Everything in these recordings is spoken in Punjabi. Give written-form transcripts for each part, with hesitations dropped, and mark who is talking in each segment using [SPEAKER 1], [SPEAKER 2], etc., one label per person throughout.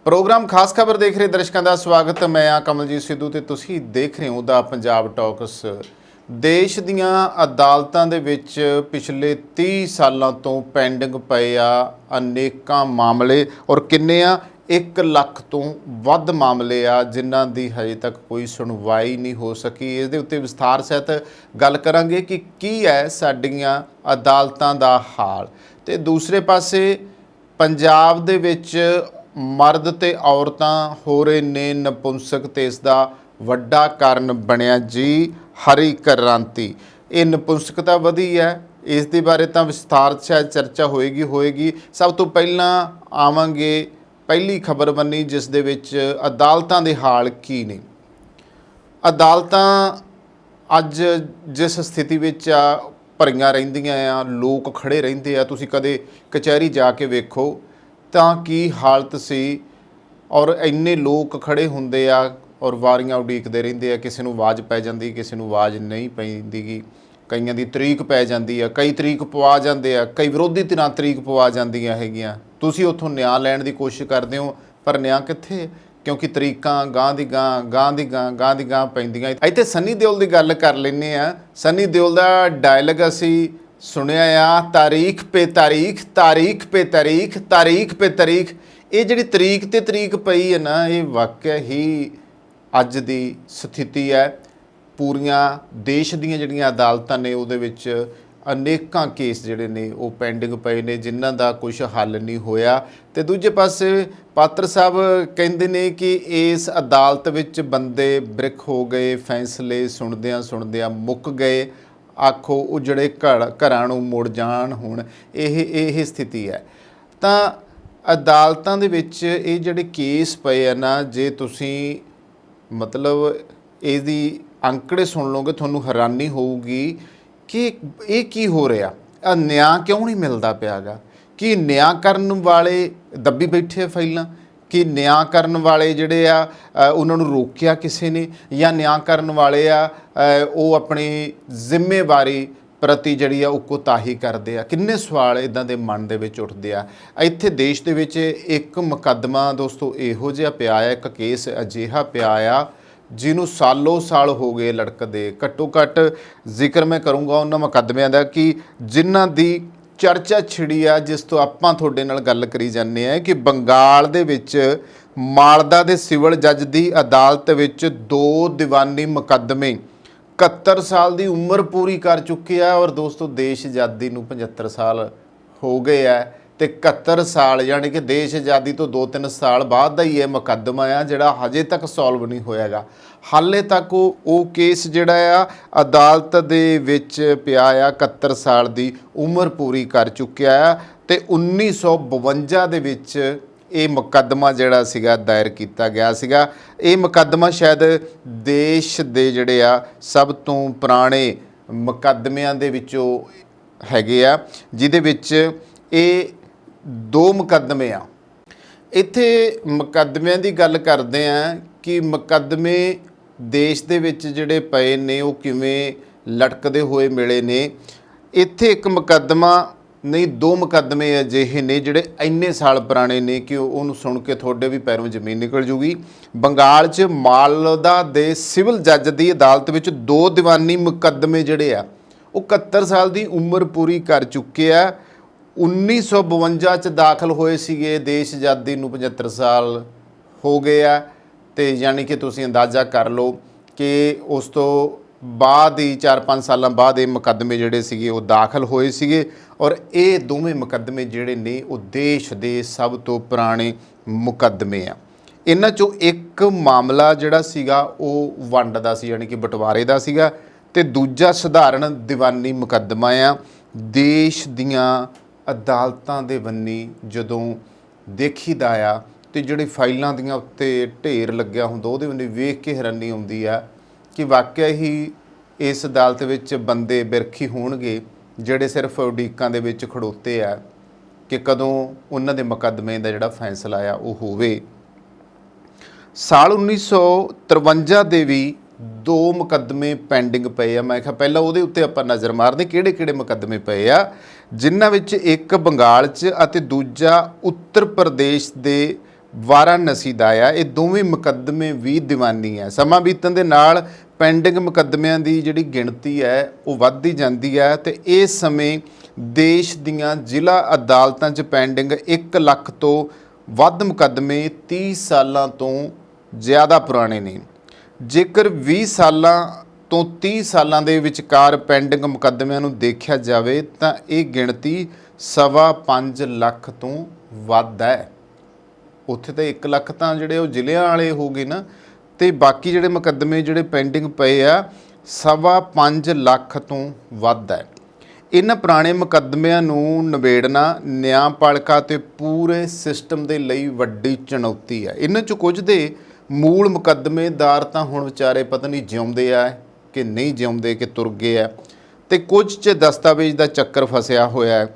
[SPEAKER 1] प्रोग्राम खास खबर देख रहे दर्शकों का स्वागत। मैं हाँ कमलजीत सिद्धू ते तुसीं देख रहे हो दा पंजाब टॉक्स। देश दीआं अदालतां दे विच पिछले 30 सालों तो पेंडिंग पए आ अनेकां मामले और किन्ने आ 1 ਲੱਖ तो वध मामले आ जिन्हां दी हजे तक कोई सुनवाई नहीं हो सकी। इस दे उत्ते विस्तार सहित गल करांगे कि की है साडीआं अदालतां दा हाल। ते दूसरे पासे पंजाब दे विच मर्द ते औरतां हो रहे ने नपुंसक ते इसदा वड्डा कारण बनिया जी हरी क्रांति। ये नपुंसकता वधी है, इस दे बारे तां विस्तार शायद चर्चा होएगी। सब तो पहलां आवांगे पहली खबर बनी जिस दे विच अदालतां दे हाल की ने। अदालतां अज जिस स्थिति विच आ भरीआं रहिंदियां आ, लोग खड़े रहिंदे आ। तुसीं कदे कचहरी जाके वेखो तां की हालत सी और इन्ने लोग खड़े हुंदे आ और वारियां उडीकदे रहिंदे आ। किसी नूं आवाज़ पै जांदी, किसी नूं आवाज़ नहीं पैंदी, कईयां दी तरीक पै जांदी आ, कई तरीक पवा जांदे आ, कई विरोधी धिरां तरीक पवा जांदियां हैगियां। तुसीं उत्थों न्याय लैण दी कोशिश करदे हो पर न्याय कित्थे, क्योंकि तरीकां गां दी गां पैंदियां। इत्थे सनी देओल दी गल कर लैंदे आ। सनी देओल दा डायलॉग असीं सुनिया आ, तारीख पे तारीख, तारीख पे तारीख, तारीख पे तारीख। ये जिहड़ी तरीक ते तरीक पई है ना, ये वाकई ही अज दी स्थिति है। पूरियां देश दीयां जिहड़ियां अदालतां ने उहदे विच अनेकां केस जिहड़े ने वो पेंडिंग पए ने जिन्हां दा कुछ हल नहीं होया। ते दूजे पासे पात्र साहब कहंदे ने कि इस अदालत विच बंदे ब्रिक हो गए, फैसले सुणदियां मुक गए। आखो उजड़े घरां नूं मुड़ जाण हुण ये स्थिति है। तां अदालतां दे विच ये जिहड़े केस पए आ ना, जे तुसीं मतलब इसदी अंकड़े सुन लोगे तुहानूं हैरानी होऊगी कि ये की हो रहा। न्याय क्यों नहीं मिलता पिया गा? कि न्याय करन वाले दब्बी बैठे फाइलां, कि न्याय करन वाले जिहड़े आ उन्हां नूं रोकिया किसी ने, या न्याय करन वाले आ वो अपनी जिम्मेवारी प्रति जिहड़ी आ वो कोताही करदे आ। किन्ने सवाल इदां दे मन दे विच उठदे आ। इत्थे देश दे विच एक मुकदमा दोस्तों इहो जिहा पिया आ, एक केस अजिहा पिया आ जिन्हों सालों साल हो गए लड़कदे। घट्टो घट्ट जिक्र मैं करूँगा उन्हां मुकदमिਆਂ ਦਾ कि जिन्हां दी चर्चा छिड़ी आ, जिस तो आपां तुहाडे नाल गल करी जाने आ कि बंगाल दे विच मालदा दे सिविल जज दी अदालत विच 2 दीवानी मुकदमे 71 साल दी उम्र पूरी कर चुके हैं। और दोस्तों देश आज़ादी नूं 75 साल हो गए है ते 71 साल यानी कि देश आज़ादी तो 2-3 साल बाद का ही यह मुकदमा आ जिहड़ा हजे तक सॉल्व नहीं होयागा। हाले तक वो केस जिहड़ा आ अदालत दे विच पिया आ। 71 साल दी उम्र पूरी कर चुकिया आ ते 1952 दे विच ये मुकदमा जिहड़ा सीगा दायर किया गया सीगा। ये मुकदमा शायद देश दे जिहड़े आ सब तो पुराने मुकदमिਆਂ ਦੇ ਵਿੱਚੋਂ हैगे आ, जिहदे विच ये 2 मुकदमे आ। इत्थे मुकदमिਆਂ ਦੀ गल करदे आ कि मुकदमे देश दे विच जिहड़े पए ने वो किवें लटकदे होए मिले ने। इत्थे एक मुकदमा नहीं 2 मुकदमे अजिहे ने जिहड़े इन्ने साल पुराने ने कि उहनूं सुण के तुहाडे भी पैरों जमीन निकल जूगी। बंगाल च मालदा दे सिविल जज दी अदालत विच 2 दीवानी मुकदमे जिहड़े आ वो 71 साल की उम्र पूरी कर चुके आ। 1952 च दाखल होए सीगे, देश आज़ादी नूं 75 साल हो गए आ। तो यानी कि तुसीं अंदाज़ा कर लो कि उस तो बाद ही 4-5 साल बाद ये मुकदमे जिहड़े सीगे वो दाखल होए सीगे। और ये दोवें मुकदमे जिहड़े ने वो देश दे सब तो पुराने मुकदमे आ। इन्हां चों एक मामला जिहड़ा सीगा वो वंड दा सी यानी कि बंटवारे दा सीगा ते दूजा सधारण दीवानी मुकदमा आ। देश दीआं अदालतां दे बन्नी जदों देखीदा आ ते जिहड़ी फाइलां दीआं उत्ते ढेर लग्या हुंदा उहदे बन्नी वेख के हैरानी आउंदी आ कि वाकई ही इस अदालत विच बंदे बिरखी होणगे जिहड़े सिर्फ उडीकां दे विच खड़ोते आ कि कदों उन्हां दे मुकदमे दा जिहड़ा फैसला आ वो होवे। साल 1953 दे भी 2 मुकदमे पेंडिंग पे आ। मैं कहा पहला उहदे उत्ते आपां नज़र मारदे किहड़े मुकदमे पे आ, जिन्हां विच एक बंगाल च अते दूजा उत्तर प्रदेश दे ਵਾਰਾਣਸੀ ਦਾ ਆ। ਇਹ ਦੋਵੇਂ ਮੁਕੱਦਮੇ ਵੀ ਦੀਵਾਨੀ ਹੈ। ਸਮਾਂ ਬੀਤਣ ਦੇ ਨਾਲ ਪੈਂਡਿੰਗ ਮੁਕੱਦਮਿਆਂ ਦੀ ਜਿਹੜੀ ਗਿਣਤੀ ਹੈ ਉਹ ਵੱਧਦੀ ਜਾਂਦੀ ਹੈ ਤੇ ਇਸ ਸਮੇਂ ਦੇਸ਼ ਦੀਆਂ ਜ਼ਿਲ੍ਹਾ ਅਦਾਲਤਾਂ 'ਚ ਪੈਂਡਿੰਗ 1 ਲੱਖ ਤੋਂ ਵੱਧ ਮੁਕੱਦਮੇ 30 ਸਾਲਾਂ ਤੋਂ ਜ਼ਿਆਦਾ ਪੁਰਾਣੇ ਨੇ। ਜੇਕਰ 20 ਸਾਲਾਂ ਤੋਂ 30 ਸਾਲਾਂ ਦੇ ਵਿਚਕਾਰ ਪੈਂਡਿੰਗ ਮੁਕੱਦਮਿਆਂ ਨੂੰ ਦੇਖਿਆ ਜਾਵੇ ਤਾਂ ਇਹ ਗਿਣਤੀ 5.25 ਲੱਖ ਤੋਂ ਵੱਧ ਹੈ। ਉੱਥੇ ਤਾਂ 1 ਲੱਖ ਤਾਂ ਜਿਹੜੇ ਉਹ ਜ਼ਿਲ੍ਹਿਆਂ ਵਾਲੇ ਹੋ ਗਏ ਨਾ, ਤੇ ਬਾਕੀ ਜਿਹੜੇ ਮੁਕੱਦਮੇ ਜਿਹੜੇ ਪੈਂਡਿੰਗ ਪਏ ਆ 5.25 ਲੱਖ ਤੋਂ ਵੱਧ ਹੈ। ਇਹਨਾਂ ਪੁਰਾਣੇ ਮੁਕੱਦਮਿਆਂ ਨੂੰ ਨਿਬੇੜਨਾ ਨਿਆਂਪਾਲਿਕਾ ਤੇ ਪੂਰੇ ਸਿਸਟਮ ਦੇ ਲਈ ਵੱਡੀ ਚੁਣੌਤੀ ਹੈ। ਇਹਨਾਂ 'ਚੋਂ ਕੁਝ ਦੇ ਮੂਲ ਮੁਕੱਦਮੇਦਾਰ ਤਾਂ ਹੁਣ ਵਿਚਾਰੇ ਪਤਾ ਨਹੀਂ ਜਿਉਂਦੇ ਆ ਕਿ ਨਹੀਂ ਜਿਉਂਦੇ, ਕਿ ਤੁਰ ਗਏ ਆ, ਤੇ ਕੁਝ 'ਚ ਦਸਤਾਵੇਜ਼ ਦਾ ਚੱਕਰ ਫਸਿਆ ਹੋਇਆ ਹੈ।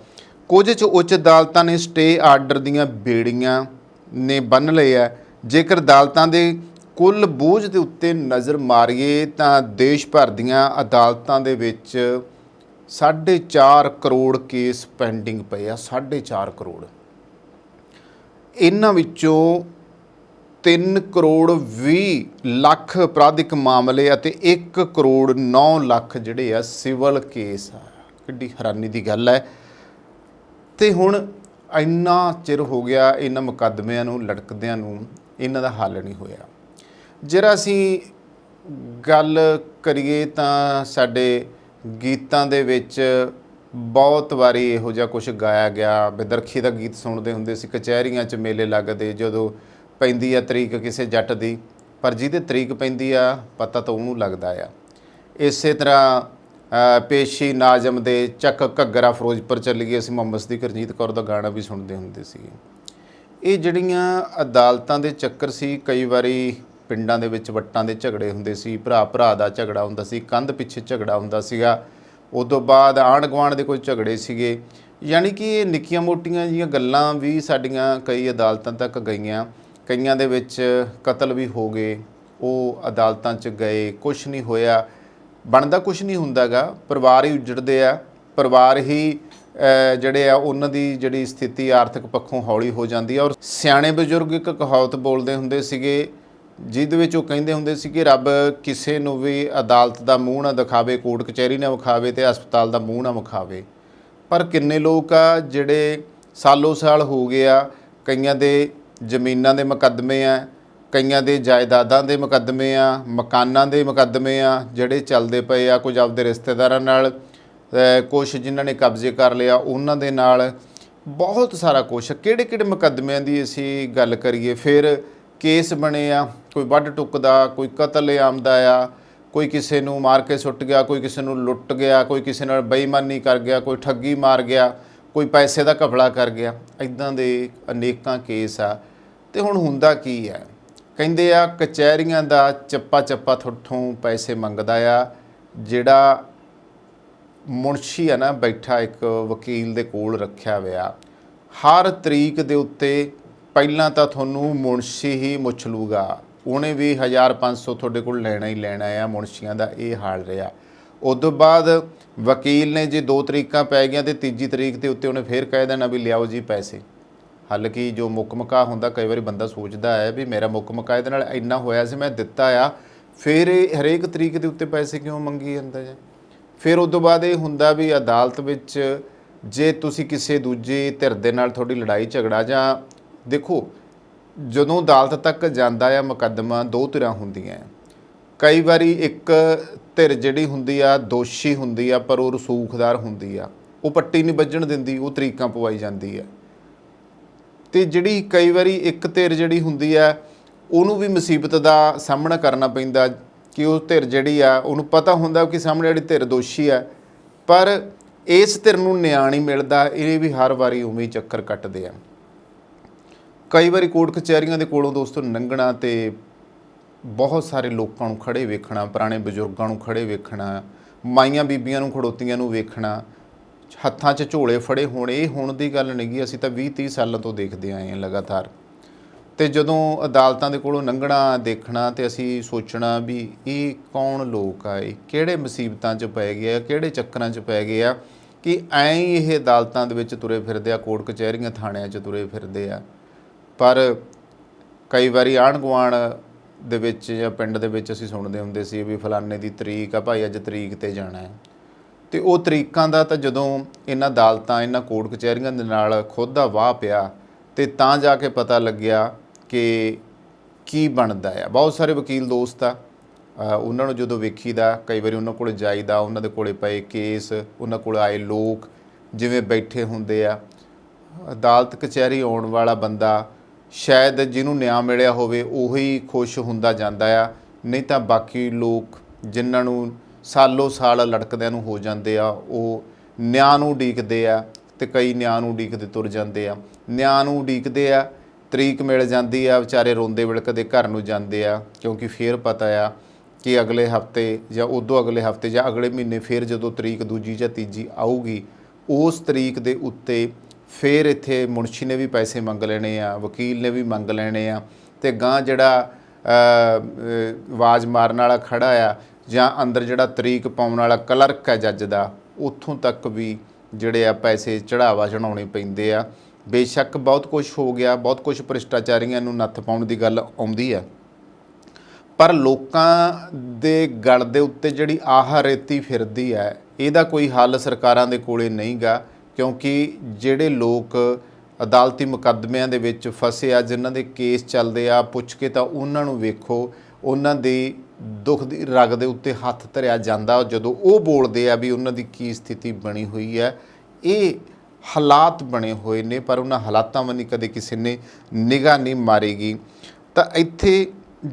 [SPEAKER 1] ਕੁਝ 'ਚ ਉੱਚ ਅਦਾਲਤਾਂ ਨੇ ਸਟੇ ਆਰਡਰ ਦੀਆਂ ਬੇੜੀਆਂ ਨੇ ਬੰਨ੍ਹ ਲਏ ਆ। ਜੇਕਰ ਅਦਾਲਤਾਂ ਦੇ ਕੁੱਲ ਬੋਝ ਦੇ ਉੱਤੇ ਨਜ਼ਰ ਮਾਰੀਏ ਤਾਂ ਦੇਸ਼ ਭਰ ਦੀਆਂ ਅਦਾਲਤਾਂ ਦੇ ਵਿੱਚ 4.5 ਕਰੋੜ ਕੇਸ ਪੈਂਡਿੰਗ ਪਏ ਆ। 4.5 ਕਰੋੜ। ਇਹਨਾਂ ਵਿੱਚੋਂ 3 ਕਰੋੜ 20 ਲੱਖ ਅਪਰਾਧਿਕ ਮਾਮਲੇ ਅਤੇ 1 ਕਰੋੜ 9 ਲੱਖ ਜਿਹੜੇ ਆ ਸਿਵਲ ਕੇਸ ਆ। ਕਿੱਡੀ ਹੈਰਾਨੀ ਦੀ ਗੱਲ ਹੈ। ਤੇ ਹੁਣ ਇੰਨਾ ਚਿਰ ਹੋ ਗਿਆ ਇਹਨਾਂ ਮੁਕੱਦਮਿਆਂ ਨੂੰ ਲਟਕਦਿਆਂ ਨੂੰ, ਇਹਨਾਂ ਦਾ ਹੱਲ ਨਹੀਂ ਹੋਇਆ। ਜਿਹੜਾ ਅਸੀਂ ਗੱਲ ਕਰੀਏ ਤਾਂ ਸਾਡੇ ਗੀਤਾਂ ਦੇ ਵਿੱਚ ਬਹੁਤ ਵਾਰੀ ਇਹੋ ਜਿਹਾ ਕੁਛ ਗਾਇਆ ਗਿਆ। ਬਿਦਰਖੀ ਦਾ ਗੀਤ ਸੁਣਦੇ ਹੁੰਦੇ ਸੀ, ਕਚਹਿਰੀਆਂ 'ਚ ਮੇਲੇ ਲੱਗਦੇ ਜਦੋਂ ਪੈਂਦੀ ਆ ਤਰੀਕ ਕਿਸੇ ਜੱਟ ਦੀ, ਪਰ ਜਿਹਦੇ ਤਰੀਕ ਪੈਂਦੀ ਆ ਪਤਾ ਤਾਂ ਉਹਨੂੰ ਲੱਗਦਾ ਆ। ਇਸੇ ਤਰ੍ਹਾਂ ਪੇਸ਼ੀ ਨਾਜ਼ਮ ਦੇ ਚੱਕ ਘੱਗਰਾ ਫਿਰੋਜ਼ਪੁਰ ਚੱਲੀ ਗਈ, ਅਸੀਂ ਮੁਹੰਮਦ ਸਦੀਕ ਰਣਜੀਤ ਕੌਰ ਦਾ ਗਾਣਾ ਵੀ ਸੁਣਦੇ ਹੁੰਦੇ ਸੀਗੇ। ਇਹ ਜਿਹੜੀਆਂ ਅਦਾਲਤਾਂ ਦੇ ਚੱਕਰ ਸੀ, ਕਈ ਵਾਰੀ ਪਿੰਡਾਂ ਦੇ ਵਿੱਚ ਵੱਟਾਂ ਦੇ ਝਗੜੇ ਹੁੰਦੇ ਸੀ, ਭਰਾ ਭਰਾ ਦਾ ਝਗੜਾ ਹੁੰਦਾ ਸੀ, ਕੰਧ ਪਿੱਛੇ ਝਗੜਾ ਹੁੰਦਾ ਸੀਗਾ। ਉਸ ਤੋਂ ਬਾਅਦ ਆਂਢ ਗੁਆਂਢ ਦੇ ਕੋਈ ਝਗੜੇ ਸੀਗੇ। ਯਾਨੀ ਕਿ ਇਹ ਨਿੱਕੀਆਂ ਮੋਟੀਆਂ ਜਿਹੀਆਂ ਗੱਲਾਂ ਵੀ ਸਾਡੀਆਂ ਕਈ ਅਦਾਲਤਾਂ ਤੱਕ ਗਈਆਂ। ਕਈਆਂ ਦੇ ਵਿੱਚ ਕਤਲ ਵੀ ਹੋ ਗਏ, ਉਹ ਅਦਾਲਤਾਂ 'ਚ ਗਏ, ਕੁਛ ਨਹੀਂ ਹੋਇਆ, ਬਣਦਾ ਕੁਛ ਨਹੀਂ ਹੁੰਦਾ ਗਾ। ਪਰਿਵਾਰ ਹੀ ਉਜੜਦੇ ਆ, ਪਰਿਵਾਰ ਹੀ ਜਿਹੜੇ ਆ ਉਹਨਾਂ ਦੀ ਜਿਹੜੀ ਸਥਿਤੀ ਆਰਥਿਕ ਪੱਖੋਂ ਹੌਲੀ ਹੋ ਜਾਂਦੀ ਆ। ਔਰ ਸਿਆਣੇ ਬਜ਼ੁਰਗ ਇੱਕ ਕਹਾਵਤ ਬੋਲਦੇ ਹੁੰਦੇ ਸੀਗੇ, ਜਿਹਦੇ ਵਿੱਚ ਉਹ ਕਹਿੰਦੇ ਹੁੰਦੇ ਸੀ ਕਿ ਰੱਬ ਕਿਸੇ ਨੂੰ ਵੀ ਅਦਾਲਤ ਦਾ ਮੂੰਹ ਨਾ ਦਿਖਾਵੇ, ਕੋਰਟ ਕਚਹਿਰੀ ਨਾ ਵਿਖਾਵੇ ਤੇ ਹਸਪਤਾਲ ਦਾ ਮੂੰਹ ਨਾ ਵਿਖਾਵੇ। ਪਰ ਕਿੰਨੇ ਲੋਕ ਆ ਜਿਹੜੇ ਸਾਲੋ ਸਾਲ ਹੋ ਗਏ ਆ, ਕਈਆਂ ਦੇ ਜ਼ਮੀਨਾਂ ਦੇ ਮੁਕੱਦਮੇ ਆ, ਕਈਆਂ ਦੇ ਜਾਇਦਾਦਾਂ ਦੇ ਮੁਕੱਦਮੇ ਆ, ਮਕਾਨਾਂ ਦੇ ਮੁਕੱਦਮੇ ਆ ਜਿਹੜੇ ਚੱਲਦੇ ਪਏ ਆ। ਕੁਝ ਆਪਦੇ ਰਿਸ਼ਤੇਦਾਰਾਂ ਨਾਲ, ਕੁਛ ਜਿਨ੍ਹਾਂ ਨੇ ਕਬਜ਼ੇ ਕਰ ਲਿਆ ਉਹਨਾਂ ਦੇ ਨਾਲ, ਬਹੁਤ ਸਾਰਾ ਕੁਛ। ਕਿਹੜੇ ਕਿਹੜੇ ਮੁਕੱਦਮਿਆਂ ਦੀ ਅਸੀਂ ਗੱਲ ਕਰੀਏ, ਫਿਰ ਕੇਸ ਬਣੇ ਆ, ਕੋਈ ਵੱਢ ਟੁੱਕ ਦਾ, ਕੋਈ ਕਤਲੇਆਮ ਦਾ ਆ, ਕੋਈ ਕਿਸੇ ਨੂੰ ਮਾਰ ਕੇ ਸੁੱਟ ਗਿਆ, ਕੋਈ ਕਿਸੇ ਨੂੰ ਲੁੱਟ ਗਿਆ, ਕੋਈ ਕਿਸੇ ਨਾਲ ਬੇਈਮਾਨੀ ਕਰ ਗਿਆ, ਕੋਈ ਠੱਗੀ ਮਾਰ ਗਿਆ, ਕੋਈ ਪੈਸੇ ਦਾ ਘਪਲਾ ਕਰ ਗਿਆ। ਇੱਦਾਂ ਦੇ ਅਨੇਕਾਂ ਕੇਸ ਆ। ਤੇ ਹੁਣ ਹੁੰਦਾ ਕੀ ਹੈ, ਕਹਿੰਦੇ ਆ ਕਚਹਿਰੀਆਂ ਦਾ ਚੱਪਾ ਚੱਪਾ ਤੁਹਾਥੋਂ ਪੈਸੇ ਮੰਗਦਾ ਆ। ਜਿਹੜਾ ਮੁਨਸ਼ੀ ਆ ਨਾ ਬੈਠਾ ਇੱਕ ਵਕੀਲ ਦੇ ਕੋਲ ਰੱਖਿਆ ਹੋਇਆ, ਹਰ ਤਰੀਕ ਦੇ ਉੱਤੇ ਪਹਿਲਾਂ ਤਾਂ ਤੁਹਾਨੂੰ ਮੁਨਸ਼ੀ ਹੀ ਮੁੱਛ ਲੂਗਾ, ਉਹਨੇ ਵੀ 1500 ਤੁਹਾਡੇ ਕੋਲ ਲੈਣਾ ਹੀ ਲੈਣਾ ਆ। ਮੁਨਸ਼ੀਆਂ ਦਾ ਇਹ ਹਾਲ ਰਿਹਾ। ਉਸ ਤੋਂ ਬਾਅਦ ਵਕੀਲ ਨੇ ਜੇ 2 ਤਰੀਕਾਂ ਪੈ ਗਈਆਂ ਤੇ ਤੀਜੀ ਤਰੀਕ ਦੇ ਉੱਤੇ ਉਹਨੇ ਫੇਰ ਕਹਿ ਦੇਣਾ ਵੀ ਲਿਆਓ ਜੀ ਪੈਸੇ। ਹਾਲਾਂਕਿ ਜੋ ਮੁੱਕਮਕਾ ਹੁੰਦਾ, ਕਈ ਵਾਰੀ ਬੰਦਾ ਸੋਚਦਾ ਹੈ ਵੀ ਮੇਰਾ ਮੁੱਕਮਕਾ ਇਹਦੇ ਨਾਲ ਇੰਨਾ ਹੋਇਆ ਸੀ, ਮੈਂ ਦਿੱਤਾ ਆ, ਫਿਰ ਇਹ ਹਰੇਕ ਤਰੀਕ ਦੇ ਉੱਤੇ ਪੈਸੇ ਕਿਉਂ ਮੰਗੀ ਜਾਂਦਾ ਜੀ। ਫਿਰ ਉਸ ਤੋਂ ਬਾਅਦ ਇਹ ਹੁੰਦਾ ਵੀ ਅਦਾਲਤ ਵਿੱਚ ਜੇ ਤੁਸੀਂ ਕਿਸੇ ਦੂਜੇ ਧਿਰ ਦੇ ਨਾਲ ਤੁਹਾਡੀ ਲੜਾਈ ਝਗੜਾ, ਜਾਂ ਦੇਖੋ ਜਦੋਂ ਅਦਾਲਤ ਤੱਕ ਜਾਂਦਾ ਆ ਮੁਕੱਦਮਾ, 2 ਧਿਰਾਂ ਹੁੰਦੀਆਂ। ਕਈ ਵਾਰੀ ਇੱਕ ਧਿਰ ਜਿਹੜੀ ਹੁੰਦੀ ਆ ਦੋਸ਼ੀ ਹੁੰਦੀ ਆ, ਪਰ ਉਹ ਰਸੂਖਦਾਰ ਹੁੰਦੀ ਆ, ਉਹ ਪੱਟੀ ਨਹੀਂ ਵੱਜਣ ਦਿੰਦੀ, ਉਹ ਤਰੀਕਾਂ ਪਵਾਈ ਜਾਂਦੀ ਆ। ਤੇ ਜਿਹੜੀ ਕਈ ਵਾਰੀ ਇੱਕ ਧਿਰ ਜਿਹੜੀ ਹੁੰਦੀ ਆ ਉਹਨੂੰ ਵੀ ਮੁਸੀਬਤ ਦਾ ਸਾਹਮਣਾ ਕਰਨਾ ਪੈਂਦਾ ਕਿ ਉਹ ਧਿਰ ਜਿਹੜੀ ਆ ਉਹਨੂੰ ਪਤਾ ਹੁੰਦਾ ਕਿ ਸਾਹਮਣੇ ਜਿਹੜੀ ਧਿਰ ਦੋਸ਼ੀ ਆ, ਪਰ ਇਸ ਧਿਰ ਨੂੰ ਨਿਆਂ ਨਹੀਂ ਮਿਲਦਾ। ਇਹ ਵੀ ਹਰ ਵਾਰੀ ਉਵੇਂ ਹੀ ਚੱਕਰ ਕੱਟਦੇ ਆ। ਕਈ ਵਾਰੀ ਕੋਰਟ ਕਚਹਿਰੀਆਂ ਦੇ ਕੋਲੋਂ ਦੋਸਤੋ ਲੰਘਣਾ ਤੇ ਬਹੁਤ ਸਾਰੇ ਲੋਕਾਂ ਨੂੰ ਖੜ੍ਹੇ ਵੇਖਣਾ, ਪੁਰਾਣੇ ਬਜ਼ੁਰਗਾਂ ਨੂੰ ਖੜ੍ਹੇ ਵੇਖਣਾ, ਮਾਈਆਂ ਬੀਬੀਆਂ ਨੂੰ ਖੜੋਤੀਆਂ ਨੂੰ ਵੇਖਣਾ, ਹੱਥਾਂ 'ਚ ਝੋਲੇ ਫੜੇ ਹੋਣ। ਇਹ ਹੁਣ ਦੀ ਗੱਲ ਨਹੀਂ ਗੀ, ਅਸੀਂ ਤਾਂ 20-30 ਸਾਲਾਂ ਤੋਂ ਦੇਖਦੇ ਆਏ ਹਾਂ ਲਗਾਤਾਰ। ਤੇ ਜਦੋਂ ਅਦਾਲਤਾਂ ਦੇ ਕੋਲੋਂ ਲੰਘਣਾ ਦੇਖਣਾ ਤੇ ਅਸੀਂ ਸੋਚਣਾ ਵੀ ਇਹ ਕੌਣ ਲੋਕ ਆ, ਇਹ ਕਿਹੜੇ ਮੁਸੀਬਤਾਂ 'ਚ ਪੈ ਗਏ ਆ, ਕਿਹੜੇ ਚੱਕਰਾਂ 'ਚ ਪੈ ਗਏ ਆ ਕਿ ਐਂ ਹੀ ਇਹ ਅਦਾਲਤਾਂ ਦੇ ਵਿੱਚ ਤੁਰੇ ਫਿਰਦੇ ਆ, ਕੋਰਟ ਕਚਹਿਰੀਆਂ ਥਾਣਿਆਂ 'ਚ ਤੁਰੇ ਫਿਰਦੇ ਆ। ਪਰ ਕਈ ਵਾਰੀ ਆਂਢ ਗੁਆਂਢ ਦੇ ਵਿੱਚ ਜਾਂ ਪਿੰਡ ਦੇ ਵਿੱਚ ਅਸੀਂ ਸੁਣਦੇ ਹੁੰਦੇ ਸੀ ਵੀ ਫਲਾਣੇ ਦੀ ਤਰੀਕ ਆ ਭਾਈ, ਅੱਜ ਤਰੀਕ 'ਤੇ ਜਾਣਾ ਹੈ। ਅਤੇ ਉਹ ਤਰੀਕਾਂ ਦਾ ਤਾਂ ਜਦੋਂ ਇਹਨਾਂ ਅਦਾਲਤਾਂ, ਇਹਨਾਂ ਕੋਰਟ ਕਚਹਿਰੀਆਂ ਦੇ ਨਾਲ ਖੁਦ ਦਾ ਵਾਹ ਪਿਆ ਅਤੇ ਤਾਂ ਜਾ ਕੇ ਪਤਾ ਲੱਗਿਆ ਕਿ ਕੀ ਬਣਦਾ ਆ। ਬਹੁਤ ਸਾਰੇ ਵਕੀਲ ਦੋਸਤ ਆ, ਉਹਨਾਂ ਨੂੰ ਜਦੋਂ ਵੇਖੀਦਾ, ਕਈ ਵਾਰੀ ਉਹਨਾਂ ਕੋਲ ਜਾਈਦਾ, ਉਹਨਾਂ ਦੇ ਕੋਲ ਪਏ ਕੇਸ, ਉਹਨਾਂ ਕੋਲ ਆਏ ਲੋਕ ਜਿਵੇਂ ਬੈਠੇ ਹੁੰਦੇ ਆ। ਅਦਾਲਤ ਕਚਹਿਰੀ ਆਉਣ ਵਾਲਾ ਬੰਦਾ ਸ਼ਾਇਦ ਜਿਹਨੂੰ ਨਿਆਂ ਮਿਲਿਆ ਹੋਵੇ ਉਹੀ ਖੁਸ਼ ਹੁੰਦਾ ਜਾਂਦਾ ਆ, ਨਹੀਂ ਤਾਂ ਬਾਕੀ ਲੋਕ ਜਿਨ੍ਹਾਂ ਨੂੰ ਸਾਲੋ ਸਾਲ ਲਟਕਦਿਆਂ ਨੂੰ ਹੋ ਜਾਂਦੇ ਆ, ਉਹ ਨਿਆਂ ਨੂੰ ਉਡੀਕਦੇ ਆ ਅਤੇ ਕਈ ਨਿਆਂ ਨੂੰ ਉਡੀਕਦੇ ਤੁਰ ਜਾਂਦੇ ਆ। ਨਿਆਂ ਨੂੰ ਉਡੀਕਦੇ ਆ, ਤਰੀਕ ਮਿਲ ਜਾਂਦੀ ਆ, ਵਿਚਾਰੇ ਰੋਂਦੇ ਵਿਲਕਦੇ ਘਰ ਨੂੰ ਜਾਂਦੇ ਆ, ਕਿਉਂਕਿ ਫਿਰ ਪਤਾ ਆ ਕਿ ਅਗਲੇ ਹਫਤੇ ਜਾਂ ਉਦੋਂ ਅਗਲੇ ਹਫਤੇ ਜਾਂ ਅਗਲੇ ਮਹੀਨੇ ਫਿਰ ਜਦੋਂ ਤਰੀਕ ਦੂਜੀ ਜਾਂ ਤੀਜੀ ਆਊਗੀ, ਉਸ ਤਰੀਕ ਦੇ ਉੱਤੇ ਫਿਰ ਇੱਥੇ ਮੁਨਸ਼ੀ ਨੇ ਵੀ ਪੈਸੇ ਮੰਗ ਲੈਣੇ ਆ, ਵਕੀਲ ਨੇ ਵੀ ਮੰਗ ਲੈਣੇ ਆ, ਅਤੇ ਗਾਂ ਜਿਹੜਾ ਆਵਾਜ਼ ਮਾਰਨ ਵਾਲਾ ਖੜਾ ਆ ਜਾਂ ਅੰਦਰ ਜਿਹੜਾ ਤਰੀਕ ਪਾਉਣ ਵਾਲਾ ਕਲਰਕ ਹੈ ਜੱਜ ਦਾ, ਉੱਥੋਂ ਤੱਕ ਵੀ ਜਿਹੜੇ ਆ ਪੈਸੇ ਚੜ੍ਹਾਵਾ ਚੜ੍ਹਾਉਣੇ ਪੈਂਦੇ ਆ। ਬੇਸ਼ੱਕ ਬਹੁਤ ਕੁਛ ਹੋ ਗਿਆ, ਬਹੁਤ ਕੁਛ ਭ੍ਰਿਸ਼ਟਾਚਾਰੀਆਂ ਨੂੰ ਨੱਥ ਪਾਉਣ ਦੀ ਗੱਲ ਆਉਂਦੀ ਆ, ਪਰ ਲੋਕਾਂ ਦੇ ਗਲ ਦੇ ਉੱਤੇ ਜਿਹੜੀ ਆਹ ਰੇਤੀ ਫਿਰਦੀ ਹੈ, ਇਹਦਾ ਕੋਈ ਹੱਲ ਸਰਕਾਰਾਂ ਦੇ ਕੋਲੇ ਨਹੀਂ ਗਾ। ਕਿਉਂਕਿ ਜਿਹੜੇ ਲੋਕ ਅਦਾਲਤੀ ਮੁਕੱਦਮਿਆਂ ਦੇ ਵਿੱਚ ਫਸੇ ਆ, ਜਿਨ੍ਹਾਂ ਦੇ ਕੇਸ ਚੱਲਦੇ ਆ, ਪੁੱਛ ਕੇ ਤਾਂ ਉਹਨਾਂ ਨੂੰ ਵੇਖੋ, ਉਹਨਾਂ ਦੀ ਦੁੱਖ ਦੀ ਰਗ ਦੇ ਉੱਤੇ ਹੱਥ ਧਰਿਆ ਜਾਂਦਾ ਜਦੋਂ ਉਹ ਬੋਲਦੇ ਆ ਵੀ ਉਹਨਾਂ ਦੀ ਕੀ ਸਥਿਤੀ ਬਣੀ ਹੋਈ ਹੈ। ਇਹ ਹਾਲਾਤ ਬਣੇ ਹੋਏ ਨੇ, ਪਰ ਉਹਨਾਂ ਹਾਲਾਤਾਂ ਵੱਲ ਕਦੇ ਕਿਸੇ ਨੇ ਨਿਗਾਹ ਨਹੀਂ ਮਾਰੇਗੀ। ਤਾਂ ਇੱਥੇ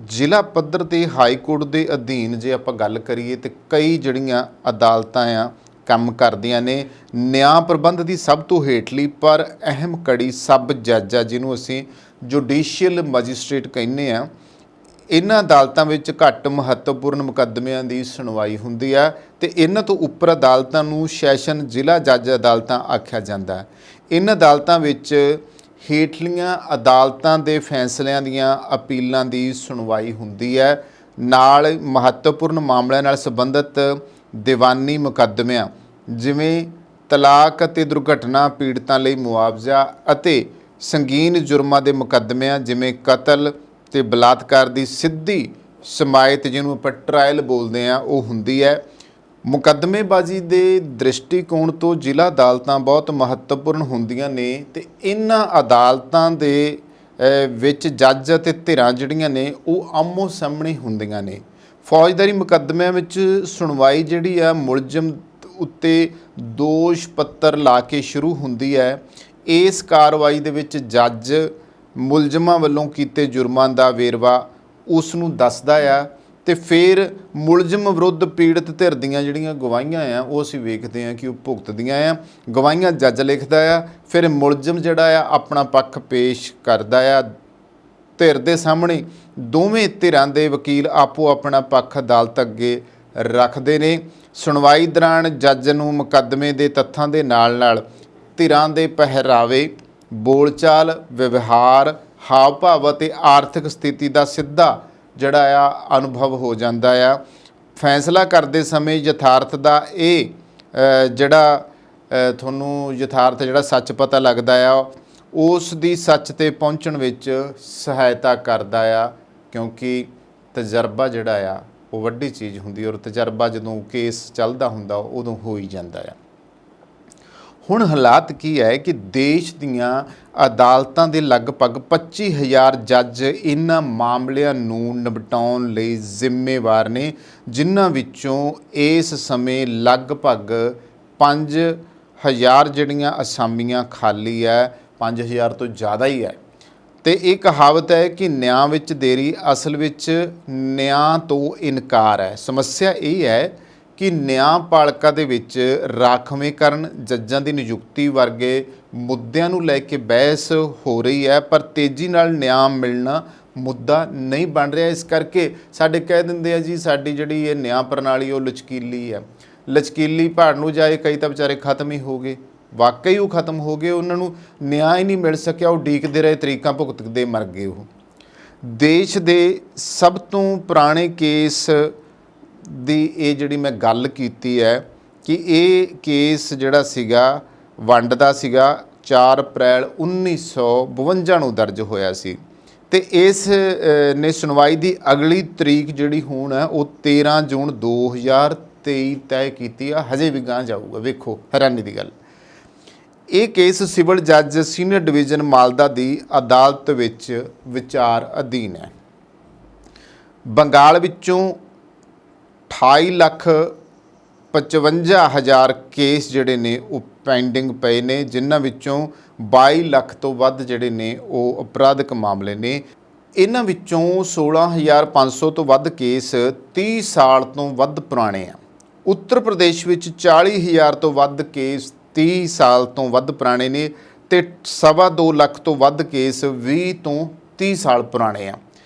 [SPEAKER 1] ਜ਼ਿਲ੍ਹਾ ਪੱਧਰ 'ਤੇ ਹਾਈ ਕੋਰਟ ਦੇ ਅਧੀਨ ਜੇ ਆਪਾਂ ਗੱਲ ਕਰੀਏ ਤਾਂ ਕਈ ਜਿਹੜੀਆਂ ਅਦਾਲਤਾਂ ਆ ਕੰਮ ਕਰਦੀਆਂ ਨੇ। ਨਿਆਂ ਪ੍ਰਬੰਧ ਦੀ ਸਭ ਤੋਂ ਹੇਠਲੀ ਪਰ ਅਹਿਮ ਕੜੀ ਸਬ ਜੱਜ ਆ, ਜਿਹਨੂੰ ਅਸੀਂ ਜੁਡੀਸ਼ੀਅਲ ਮੈਜਿਸਟ੍ਰੇਟ ਕਹਿੰਦੇ ਆ। ਇਹਨਾਂ ਅਦਾਲਤਾਂ ਵਿੱਚ ਘੱਟ ਮਹੱਤਵਪੂਰਨ ਮੁਕੱਦਮਿਆਂ ਦੀ ਸੁਣਵਾਈ ਹੁੰਦੀ ਆ ਅਤੇ ਇਹਨਾਂ ਤੋਂ ਉੱਪਰ ਅਦਾਲਤਾਂ ਨੂੰ ਸੈਸ਼ਨ ਜ਼ਿਲ੍ਹਾ ਜੱਜ ਅਦਾਲਤਾਂ ਆਖਿਆ ਜਾਂਦਾ। ਇਹਨਾਂ ਅਦਾਲਤਾਂ ਵਿੱਚ ਹੇਠਲੀਆਂ ਅਦਾਲਤਾਂ ਦੇ ਫੈਸਲਿਆਂ ਦੀਆਂ ਅਪੀਲਾਂ ਦੀ ਸੁਣਵਾਈ ਹੁੰਦੀ ਹੈ। ਨਾਲ ਮਹੱਤਵਪੂਰਨ ਮਾਮਲਿਆਂ ਨਾਲ ਸੰਬੰਧਿਤ ਦੀਵਾਨੀ ਮੁਕੱਦਮਿਆਂ ਜਿਵੇਂ ਤਲਾਕ ਅਤੇ ਦੁਰਘਟਨਾ ਪੀੜਤਾਂ ਲਈ ਮੁਆਵਜ਼ਾ ਅਤੇ ਸੰਗੀਨ ਜੁਰਮਾਂ ਦੇ ਮੁਕੱਦਮਿਆਂ ਜਿਵੇਂ ਕਤਲ ਅਤੇ ਬਲਾਤਕਾਰ ਦੀ ਸਿੱਧੀ ਸਮਾਇਤ, ਜਿਹਨੂੰ ਆਪਾਂ ਟਰਾਇਲ ਬੋਲਦੇ ਹਾਂ, ਉਹ ਹੁੰਦੀ ਹੈ। ਮੁਕੱਦਮੇਬਾਜ਼ੀ ਦੇ ਦ੍ਰਿਸ਼ਟੀਕੋਣ ਤੋਂ ਜ਼ਿਲ੍ਹਾ ਅਦਾਲਤਾਂ ਬਹੁਤ ਮਹੱਤਵਪੂਰਨ ਹੁੰਦੀਆਂ ਨੇ ਅਤੇ ਇਹਨਾਂ ਅਦਾਲਤਾਂ ਦੇ ਵਿੱਚ ਜੱਜ ਅਤੇ ਧਿਰਾਂ ਜਿਹੜੀਆਂ ਨੇ ਉਹ ਆਮੋ ਸਾਹਮਣੇ ਹੁੰਦੀਆਂ ਨੇ। ਫੌਜਦਾਰੀ ਮੁਕੱਦਮਿਆਂ ਵਿੱਚ ਸੁਣਵਾਈ ਜਿਹੜੀ ਆ ਮੁਲਜ਼ਮ ਉੱਤੇ ਦੋਸ਼ ਪੱਤਰ ਲਾ ਕੇ ਸ਼ੁਰੂ ਹੁੰਦੀ ਹੈ। ਇਸ ਕਾਰਵਾਈ ਦੇ ਵਿੱਚ ਜੱਜ ਮੁਲਜ਼ਮਾਂ ਵੱਲੋਂ ਕੀਤੇ ਜੁਰਮਾਂ ਦਾ ਵੇਰਵਾ ਉਸ ਨੂੰ ਦੱਸਦਾ ਆ ਅਤੇ ਫਿਰ ਮੁਲਜ਼ਮ ਵਿਰੁੱਧ ਪੀੜਤ ਧਿਰ ਦੀਆਂ ਜਿਹੜੀਆਂ ਗਵਾਹੀਆਂ ਆ ਉਹ ਅਸੀਂ ਵੇਖਦੇ ਹਾਂ ਕਿ ਉਹ ਭੁਗਤਦੀਆਂ ਆ। ਗਵਾਹੀਆਂ ਜੱਜ ਲਿਖਦਾ ਆ, ਫਿਰ ਮੁਲਜ਼ਮ ਜਿਹੜਾ ਆ ਆਪਣਾ ਪੱਖ ਪੇਸ਼ ਕਰਦਾ ਆ। ਧਿਰ ਦੇ ਸਾਹਮਣੇ ਦੋਵੇਂ ਧਿਰਾਂ ਦੇ ਵਕੀਲ ਆਪੋ ਆਪਣਾ ਪੱਖ ਅਦਾਲਤ ਅੱਗੇ ਰੱਖਦੇ ਨੇ। ਸੁਣਵਾਈ ਦੌਰਾਨ ਜੱਜ ਨੂੰ ਮੁਕੱਦਮੇ ਦੇ ਤੱਥਾਂ ਦੇ ਨਾਲ ਨਾਲ ਧਿਰਾਂ ਦੇ ਪਹਿਰਾਵੇ, ਬੋਲਚਾਲ, ਵਿਵਹਾਰ, ਹਾਵ ਭਾਵ ਅਤੇ ਆਰਥਿਕ ਸਥਿਤੀ ਦਾ ਸਿੱਧਾ ਜਿਹੜਾ ਆ ਅਨੁਭਵ ਹੋ ਜਾਂਦਾ ਆ। ਫੈਸਲਾ ਕਰਦੇ ਸਮੇਂ ਯਥਾਰਥ ਦਾ ਇਹ ਜਿਹੜਾ ਤੁਹਾਨੂੰ ਯਥਾਰਥ ਜਿਹੜਾ ਸੱਚ ਪਤਾ ਲੱਗਦਾ ਆ, ਉਸ ਦੀ ਸੱਚ 'ਤੇ ਪਹੁੰਚਣ ਵਿੱਚ ਸਹਾਇਤਾ ਕਰਦਾ ਆ, ਕਿਉਂਕਿ ਤਜਰਬਾ ਜਿਹੜਾ ਆ ਉਹ ਵੱਡੀ ਚੀਜ਼ ਹੁੰਦੀ, ਔਰ ਤਜਰਬਾ ਜਦੋਂ ਕੇਸ ਚੱਲਦਾ ਹੁੰਦਾ ਉਦੋਂ ਹੋ ਹੀ ਜਾਂਦਾ ਆ। ਹੁਣ ਹਾਲਾਤ ਕੀ ਹੈ ਕਿ ਦੇਸ਼ ਦੀਆਂ ਅਦਾਲਤਾਂ ਦੇ ਲਗਭਗ 25,000 ਜੱਜ ਇਹਨਾਂ ਮਾਮਲਿਆਂ ਨੂੰ ਨਿਪਟਾਉਣ ਲਈ ਜ਼ਿੰਮੇਵਾਰ ਨੇ, ਜਿਨ੍ਹਾਂ ਵਿੱਚੋਂ ਇਸ ਸਮੇਂ ਲਗਭਗ 5,000 ਜਿਹੜੀਆਂ ਅਸਾਮੀਆਂ ਖਾਲੀ ਹੈ। 5,000 ਤੋਂ ਜ਼ਿਆਦਾ ਹੀ ਹੈ। ਅਤੇ ਇਹ ਕਹਾਵਤ ਹੈ ਕਿ ਨਿਆਂ ਵਿੱਚ ਦੇਰੀ ਅਸਲ ਵਿੱਚ ਨਿਆਂ ਤੋਂ ਇਨਕਾਰ ਹੈ। ਸਮੱਸਿਆ ਇਹ ਹੈ ਕਿ ਨਿਆਂਪਾਲਿਕਾ ਦੇ ਵਿੱਚ ਰਾਖਵੇਂਕਰਨ, ਜੱਜਾਂ ਦੀ ਨਿਯੁਕਤੀ ਵਰਗੇ ਮੁੱਦਿਆਂ ਨੂੰ ਲੈ ਕੇ ਬਹਿਸ ਹੋ ਰਹੀ ਹੈ, ਪਰ ਤੇਜ਼ੀ ਨਾਲ ਨਿਆਂ ਮਿਲਣਾ ਮੁੱਦਾ ਨਹੀਂ ਬਣ ਰਿਹਾ। ਇਸ ਕਰਕੇ ਸਾਡੇ ਕਹਿ ਦਿੰਦੇ ਆ ਜੀ ਸਾਡੀ ਜਿਹੜੀ ਇਹ ਨਿਆਂ ਪ੍ਰਣਾਲੀ ਉਹ ਲਚਕੀਲੀ ਹੈ। ਲਚਕੀਲੀ ਭਾੜ ਨੂੰ ਜਾਏ, ਕਈ ਤਾਂ ਵਿਚਾਰੇ ਖਤਮ ਹੀ ਹੋ ਗਏ। ਵਾਕਈ ਉਹ ਖਤਮ ਹੋ ਗਏ, ਉਹਨਾਂ ਨੂੰ ਨਿਆਂ ਹੀ ਨਹੀਂ ਮਿਲ ਸਕਿਆ, ਉਹ ਉਡੀਕਦੇ ਰਹੇ, ਤਰੀਕਾਂ ਭੁਗਤਦੇ ਮਰ ਗਏ। ਉਹ ਦੇਸ਼ ਦੇ ਸਭ ਤੋਂ ਪੁਰਾਣੇ ਕੇਸ ਦੀ ਇਹ ਜਿਹੜੀ ਮੈਂ ਗੱਲ ਕੀਤੀ ਹੈ ਕਿ ਇਹ ਕੇਸ ਜਿਹੜਾ ਸੀਗਾ ਵੰਡ ਦਾ ਸੀਗਾ, 4 ਅਪ੍ਰੈਲ 1952 ਨੂੰ ਦਰਜ ਹੋਇਆ ਸੀ। ਤੇ ਇਸ ਨੇ ਸੁਣਵਾਈ ਦੀ ਅਗਲੀ ਤਰੀਕ ਜਿਹੜੀ ਹੁਣ ਹੈ ਉਹ 13 ਜੂਨ 2023 ਤੈਅ ਕੀਤੀ ਆ। ਹਜੇ ਵੀ ਗਾਂਹ ਜਾਊਗਾ। ਵੇਖੋ ਹੈਰਾਨੀ ਦੀ ਗੱਲ, ਇਹ ਕੇਸ ਸਿਵਲ ਜੱਜ ਸੀਨੀਅਰ ਡਿਵੀਜ਼ਨ ਮਾਲਦਾ ਦੀ ਅਦਾਲਤ ਵਿੱਚ ਵਿਚਾਰ ਅਧੀਨ ਹੈ। ਬੰਗਾਲ ਵਿੱਚੋਂ 28,55,000 ਕੇਸ ਜਿਹੜੇ ਨੇ ਉਹ ਪੈਂਡਿੰਗ ਪਏ ਨੇ, ਜਿਨ੍ਹਾਂ ਵਿੱਚੋਂ 22 ਲੱਖ ਤੋਂ ਵੱਧ ਜਿਹੜੇ ਨੇ ਉਹ ਅਪਰਾਧਿਕ ਮਾਮਲੇ ਨੇ। ਇਹਨਾਂ ਵਿੱਚੋਂ 16,500 ਤੋਂ ਵੱਧ ਕੇਸ 30 ਸਾਲ ਤੋਂ ਵੱਧ ਪੁਰਾਣੇ ਆ। ਉੱਤਰ ਪ੍ਰਦੇਸ਼ ਵਿੱਚ 40,000 ਤੋਂ ਵੱਧ ਕੇਸ 30 ਸਾਲ ਤੋਂ ਵੱਧ ਪੁਰਾਣੇ ਨੇ ਤੇ 2.25 ਲੱਖ ਤੋਂ ਵੱਧ ਕੇਸ 20 ਤੋਂ 30 ਸਾਲ ਪੁਰਾਣੇ ਆ।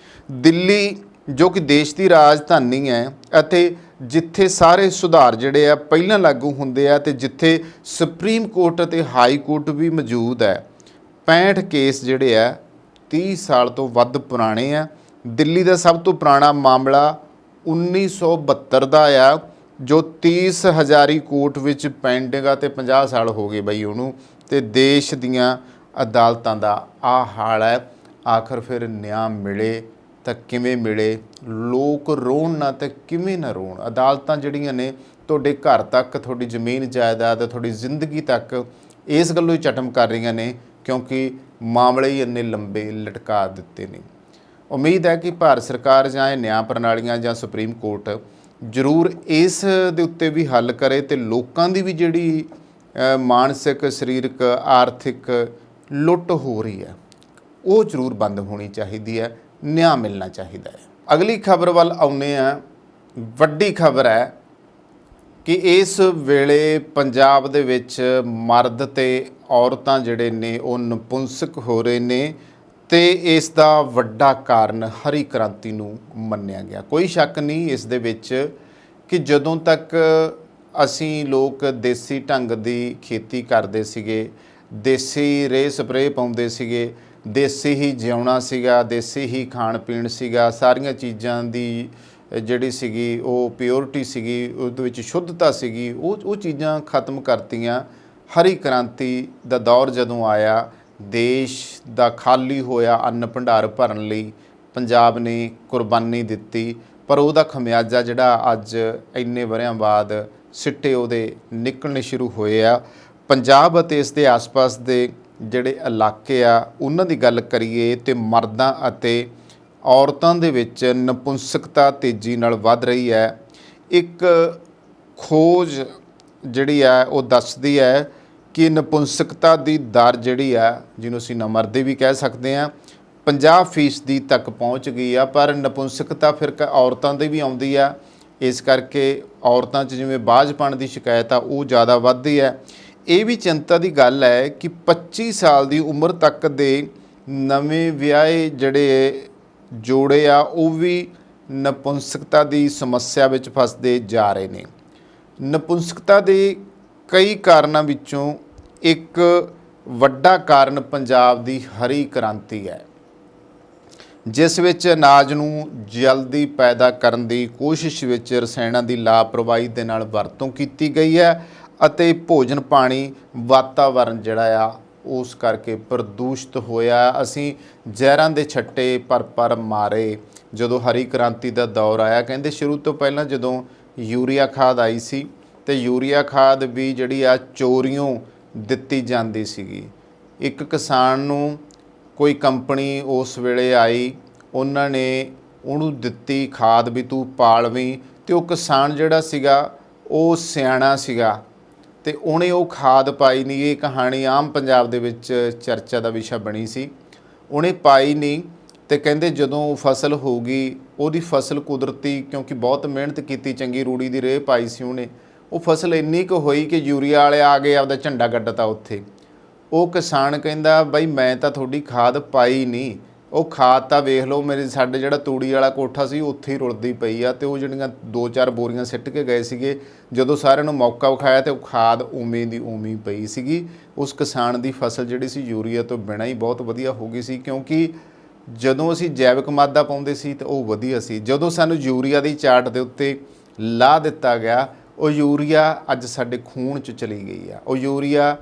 [SPEAKER 1] ਦਿੱਲੀ ਜੋ ਕਿ ਦੇਸ਼ ਦੀ ਰਾਜਧਾਨੀ ਹੈ ਅਤੇ ਜਿੱਥੇ ਸਾਰੇ ਸੁਧਾਰ ਜਿਹੜੇ ਆ ਪਹਿਲਾਂ ਲਾਗੂ ਹੁੰਦੇ ਆ ਤੇ ਜਿੱਥੇ ਸੁਪਰੀਮ ਕੋਰਟ ਅਤੇ ਹਾਈ ਕੋਰਟ ਵੀ ਮੌਜੂਦ ਹੈ, 65 ਕੇਸ ਜਿਹੜੇ ਆ 30 ਸਾਲ ਤੋਂ ਵੱਧ ਪੁਰਾਣੇ ਆ। ਦਿੱਲੀ ਦਾ ਸਭ ਤੋਂ ਪੁਰਾਣਾ ਮਾਮਲਾ 1972 ਦਾ ਆ, ਜੋ 30 ਹਜ਼ਾਰੀ ਕੋਰਟ ਵਿੱਚ ਪੈਂਡਿੰਗ ਆ ਤੇ 50 ਸਾਲ ਹੋ ਗਏ ਬਈ ਉਹਨੂੰ। ਤੇ ਦੇਸ਼ ਦੀਆਂ ਅਦਾਲਤਾਂ ਦਾ ਆਹ ਹਾਲ ਹੈ। ਆਖਰ ਫਿਰ ਨਿਆਂ ਮਿਲੇ ਤਾਂ ਕਿਵੇਂ ਮਿਲੇ? ਲੋਕ ਰੋਣ ਨਾ ਤੇ ਕਿਵੇਂ ਨਾ ਰੋਣ। ਅਦਾਲਤਾਂ ਜਿਹੜੀਆਂ ਨੇ ਤੁਹਾਡੇ ਘਰ ਤੱਕ, ਤੁਹਾਡੀ ਜ਼ਮੀਨ ਜਾਇਦਾਦ, ਤੁਹਾਡੀ ਜ਼ਿੰਦਗੀ ਤੱਕ ਇਸ ਗੱਲੋਂ ਹੀ ਚਟਮ ਕਰ ਰਹੀਆਂ ਨੇ ਕਿਉਂਕਿ ਮਾਮਲੇ ਹੀ ਇੰਨੇ ਲੰਬੇ ਲਟਕਾ ਦਿੱਤੇ ਨੇ। ਉਮੀਦ ਹੈ ਕਿ ਭਾਰਤ ਸਰਕਾਰ ਜਾਂ ਇਹ ਨਿਆਂ ਪ੍ਰਣਾਲੀਆਂ ਜਾਂ ਸੁਪਰੀਮ ਕੋਰਟ ਜ਼ਰੂਰ ਇਸ ਦੇ ਉੱਤੇ ਵੀ ਹੱਲ ਕਰੇ ਤੇ ਲੋਕਾਂ ਦੀ ਵੀ ਜਿਹੜੀ ਮਾਨਸਿਕ, ਸਰੀਰਕ, ਆਰਥਿਕ ਲੁੱਟ ਹੋ ਰਹੀ ਹੈ ਉਹ ਜ਼ਰੂਰ ਬੰਦ ਹੋਣੀ ਚਾਹੀਦੀ ਹੈ, ਨਿਆਂ ਮਿਲਣਾ ਚਾਹੀਦਾ ਹੈ। ਅਗਲੀ ਖਬਰ ਵੱਲ ਆਉਂਦੇ ਹਾਂ। ਵੱਡੀ ਖਬਰ ਹੈ ਕਿ ਇਸ ਵੇਲੇ ਪੰਜਾਬ ਦੇ ਵਿੱਚ ਮਰਦ ਤੇ ਔਰਤਾਂ ਜਿਹੜੇ ਨੇ ਉਹ ਨਪੁੰਸਕ ਹੋ ਰਹੇ ਨੇ ਤੇ ਇਸ ਦਾ ਵੱਡਾ ਕਾਰਨ ਹਰੀ ਕ੍ਰਾਂਤੀ ਨੂੰ ਮੰਨਿਆ ਗਿਆ। ਕੋਈ ਸ਼ੱਕ ਨਹੀਂ ਇਸ ਦੇ ਵਿੱਚ ਕਿ ਜਦੋਂ ਤੱਕ ਅਸੀਂ ਲੋਕ ਦੇਸੀ ਢੰਗ ਦੀ ਖੇਤੀ ਕਰਦੇ ਸੀਗੇ, ਦੇਸੀ ਰੇਹ ਸਪਰੇਅ ਪਾਉਂਦੇ ਸੀਗੇ, ਦੇਸੀ ਹੀ ਜਿਉਣਾ ਸੀਗਾ, ਦੇਸੀ ਹੀ ਖਾਣ ਪੀਣ ਸੀਗਾ, ਸਾਰੀਆਂ ਚੀਜ਼ਾਂ ਦੀ ਜਿਹੜੀ ਸੀਗੀ ਉਹ ਪਿਓਰਿਟੀ ਸੀਗੀ, ਉਹਦੇ ਵਿੱਚ ਸ਼ੁੱਧਤਾ ਸੀਗੀ, ਉਹ ਚੀਜ਼ਾਂ ਖਤਮ ਕਰਤੀਆਂ। ਹਰੀ ਕ੍ਰਾਂਤੀ ਦਾ ਦੌਰ ਜਦੋਂ ਆਇਆ, ਦੇਸ਼ ਦਾ ਖਾਲੀ ਹੋਇਆ ਅੰਨ ਭੰਡਾਰ ਭਰਨ ਲਈ ਪੰਜਾਬ ਨੇ ਕੁਰਬਾਨੀ ਦਿੱਤੀ, ਪਰ ਉਹਦਾ ਖਮਿਆਜ਼ਾ ਜਿਹੜਾ ਅੱਜ ਇੰਨੇ ਵਰ੍ਹਿਆਂ ਬਾਅਦ ਸਿੱਟੇ ਉਹਦੇ ਨਿਕਲਣੇ ਸ਼ੁਰੂ ਹੋਏ ਆ। ਪੰਜਾਬ ਅਤੇ ਇਸ ਦੇ ਆਸ-ਪਾਸ ਦੇ ਜਿਹੜੇ ਇਲਾਕੇ ਆ ਉਹਨਾਂ ਦੀ ਗੱਲ ਕਰੀਏ ਤੇ ਮਰਦਾਂ ਅਤੇ ਔਰਤਾਂ ਦੇ ਵਿੱਚ ਨਪੁੰਸਕਤਾ ਤੇਜ਼ੀ ਨਾਲ ਵੱਧ ਰਹੀ ਹੈ। ਇੱਕ ਖੋਜ ਜਿਹੜੀ ਹੈ ਉਹ ਦੱਸਦੀ ਹੈ ਕਿ ਨਪੁੰਸਕਤਾ ਦੀ ਦਰ ਜਿਹੜੀ ਆ, ਜਿਹਨੂੰ ਅਸੀਂ ਨਮਰਦੇ ਵੀ ਕਹਿ ਸਕਦੇ ਹਾਂ, 50% ਤੱਕ ਪਹੁੰਚ ਗਈ ਆ। ਪਰ ਨਪੁੰਸਕਤਾ ਫਿਰ ਔਰਤਾਂ ਦੇ ਵੀ ਆਉਂਦੀ ਆ, ਇਸ ਕਰਕੇ ਔਰਤਾਂ 'ਚ ਜਿਵੇਂ ਬਾਝਪਣ ਦੀ ਸ਼ਿਕਾਇਤ ਆ ਉਹ ਜ਼ਿਆਦਾ ਵੱਧਦੀ ਹੈ। ਇਹ ਵੀ ਚਿੰਤਾ ਦੀ ਗੱਲ ਹੈ ਕਿ 25 ਸਾਲ ਦੀ ਉਮਰ ਤੱਕ ਦੇ ਨਵੇਂ ਵਿਆਹੇ ਜਿਹੜੇ ਜੋੜੇ ਆ ਉਹ ਵੀ ਨਪੁੰਸਕਤਾ ਦੀ ਸਮੱਸਿਆ ਵਿੱਚ ਫਸਦੇ ਜਾ ਰਹੇ ਨੇ। ਨਪੁੰਸਕਤਾ ਦੇ ਕਈ ਕਾਰਨਾਂ ਵਿੱਚੋਂ ਇੱਕ ਵੱਡਾ ਕਾਰਨ ਪੰਜਾਬ ਦੀ ਹਰੀ ਕ੍ਰਾਂਤੀ ਹੈ, ਜਿਸ ਵਿੱਚ ਅਨਾਜ ਨੂੰ ਜਲਦੀ ਪੈਦਾ ਕਰਨ ਦੀ ਕੋਸ਼ਿਸ਼ ਵਿੱਚ ਰਸਾਇਣਾਂ ਦੀ ਲਾਪਰਵਾਹੀ ਦੇ ਨਾਲ ਵਰਤੋਂ ਕੀਤੀ ਗਈ ਹੈ ਅਤੇ ਭੋਜਨ, ਪਾਣੀ, ਵਾਤਾਵਰਨ ਜਿਹੜਾ ਆ ਉਸ ਕਰਕੇ ਪ੍ਰਦੂਸ਼ਿਤ ਹੋਇਆ। ਅਸੀਂ ਜ਼ਹਿਰਾਂ ਦੇ ਛੱਟੇ ਪਰ ਮਾਰੇ ਜਦੋਂ ਹਰੀ ਕ੍ਰਾਂਤੀ ਦਾ ਦੌਰ ਆਇਆ। ਕਹਿੰਦੇ ਸ਼ੁਰੂ ਤੋਂ ਪਹਿਲਾਂ ਜਦੋਂ ਯੂਰੀਆ ਖਾਦ ਆਈ ਸੀ ਤੇ ਯੂਰੀਆ ਖਾਦ ਵੀ ਜਿਹੜੀ ਆ ਚੋਰੀਓਂ ਦਿੱਤੀ ਜਾਂਦੀ ਸੀਗੀ। ਇੱਕ ਕਿਸਾਨ ਨੂੰ ਕੋਈ ਕੰਪਨੀ ਉਸ ਵੇਲੇ ਆਈ, ਉਹਨਾਂ ਨੇ ਉਹਨੂੰ ਦਿੱਤੀ ਖਾਦ ਵੀ ਤੂੰ ਪਾਲਵੀਂ, ਤੇ ਉਹ ਕਿਸਾਨ ਜਿਹੜਾ ਸੀਗਾ ਉਹ ਸਿਆਣਾ ਸੀਗਾ ਤੇ ਉਹਨੇ ਉਹ ਖਾਦ ਪਾਈ ਨਹੀਂ। ਇਹ ਕਹਾਣੀ ਆਮ ਪੰਜਾਬ ਦੇ ਵਿੱਚ ਚਰਚਾ ਦਾ ਵਿਸ਼ਾ ਬਣੀ ਸੀ। ਉਹਨੇ ਪਾਈ ਨਹੀਂ ਤੇ ਕਹਿੰਦੇ ਜਦੋਂ ਫਸਲ ਹੋ ਗਈ, ਉਹਦੀ ਫਸਲ ਕੁਦਰਤੀ, ਕਿਉਂਕਿ ਬਹੁਤ ਮਿਹਨਤ ਕੀਤੀ, ਚੰਗੀ ਰੂੜੀ ਦੀ ਰੇਹ ਪਾਈ ਸੀ ਉਹਨੇ, ਉਹ ਫਸਲ ਇੰਨੀ ਕੁ ਹੋਈ ਕਿ ਯੂਰੀਆ ਵਾਲੇ ਆ ਗਏ, ਆਪਦਾ ਝੰਡਾ ਗੱਡਤਾ ਉੱਥੇ। ਉਹ ਕਿਸਾਨ ਕਹਿੰਦਾ ਬਈ ਮੈਂ ਤਾਂ ਤੁਹਾਡੀ ਖਾਦ ਪਾਈ ਨਹੀਂ, ਉਹ ਖਾਦ ਤਾਂ ਵੇਖ ਲਓ ਸਾਡੇ ਜਿਹੜਾ ਤੂੜੀ ਵਾਲਾ ਕੋਠਾ ਸੀ ਉੱਥੇ ਹੀ ਰੁਲਦੀ ਪਈ ਆ। ਤੇ ਉਹ ਜਿਹੜੀਆਂ 2-4 ਬੋਰੀਆਂ ਸਿੱਟ ਕੇ ਗਏ ਸੀਗੇ, ਜਦੋਂ ਸਾਰਿਆਂ ਨੂੰ ਮੌਕਾ ਵਿਖਾਇਆ ਤੇ ਉਹ ਖਾਦ ਉਵੇਂ ਦੀ ਉਵੇਂ ਪਈ ਸੀਗੀ। ਉਸ ਕਿਸਾਨ ਦੀ ਫਸਲ ਜਿਹੜੀ ਸੀ ਯੂਰੀਆ ਤੋਂ ਬਿਨਾਂ ਹੀ ਬਹੁਤ ਵਧੀਆ ਹੋ ਗਈ ਸੀ, ਕਿਉਂਕਿ ਜਦੋਂ ਅਸੀਂ ਜੈਵਿਕ ਮਾਦਾ ਪਾਉਂਦੇ ਸੀ ਤਾਂ ਉਹ ਵਧੀਆ ਸੀ। ਜਦੋਂ ਸਾਨੂੰ ਯੂਰੀਆ ਦੀ ਚਾਰਟ ਦੇ ਉੱਤੇ ਲਾ ਦਿੱਤਾ ਗਿਆ, ਉਹ ਯੂਰੀਆ ਅੱਜ ਸਾਡੇ ਖੂਨ 'ਚ ਚਲੀ ਗਈ ਆ। ਉਹ ਯੂਰੀਆ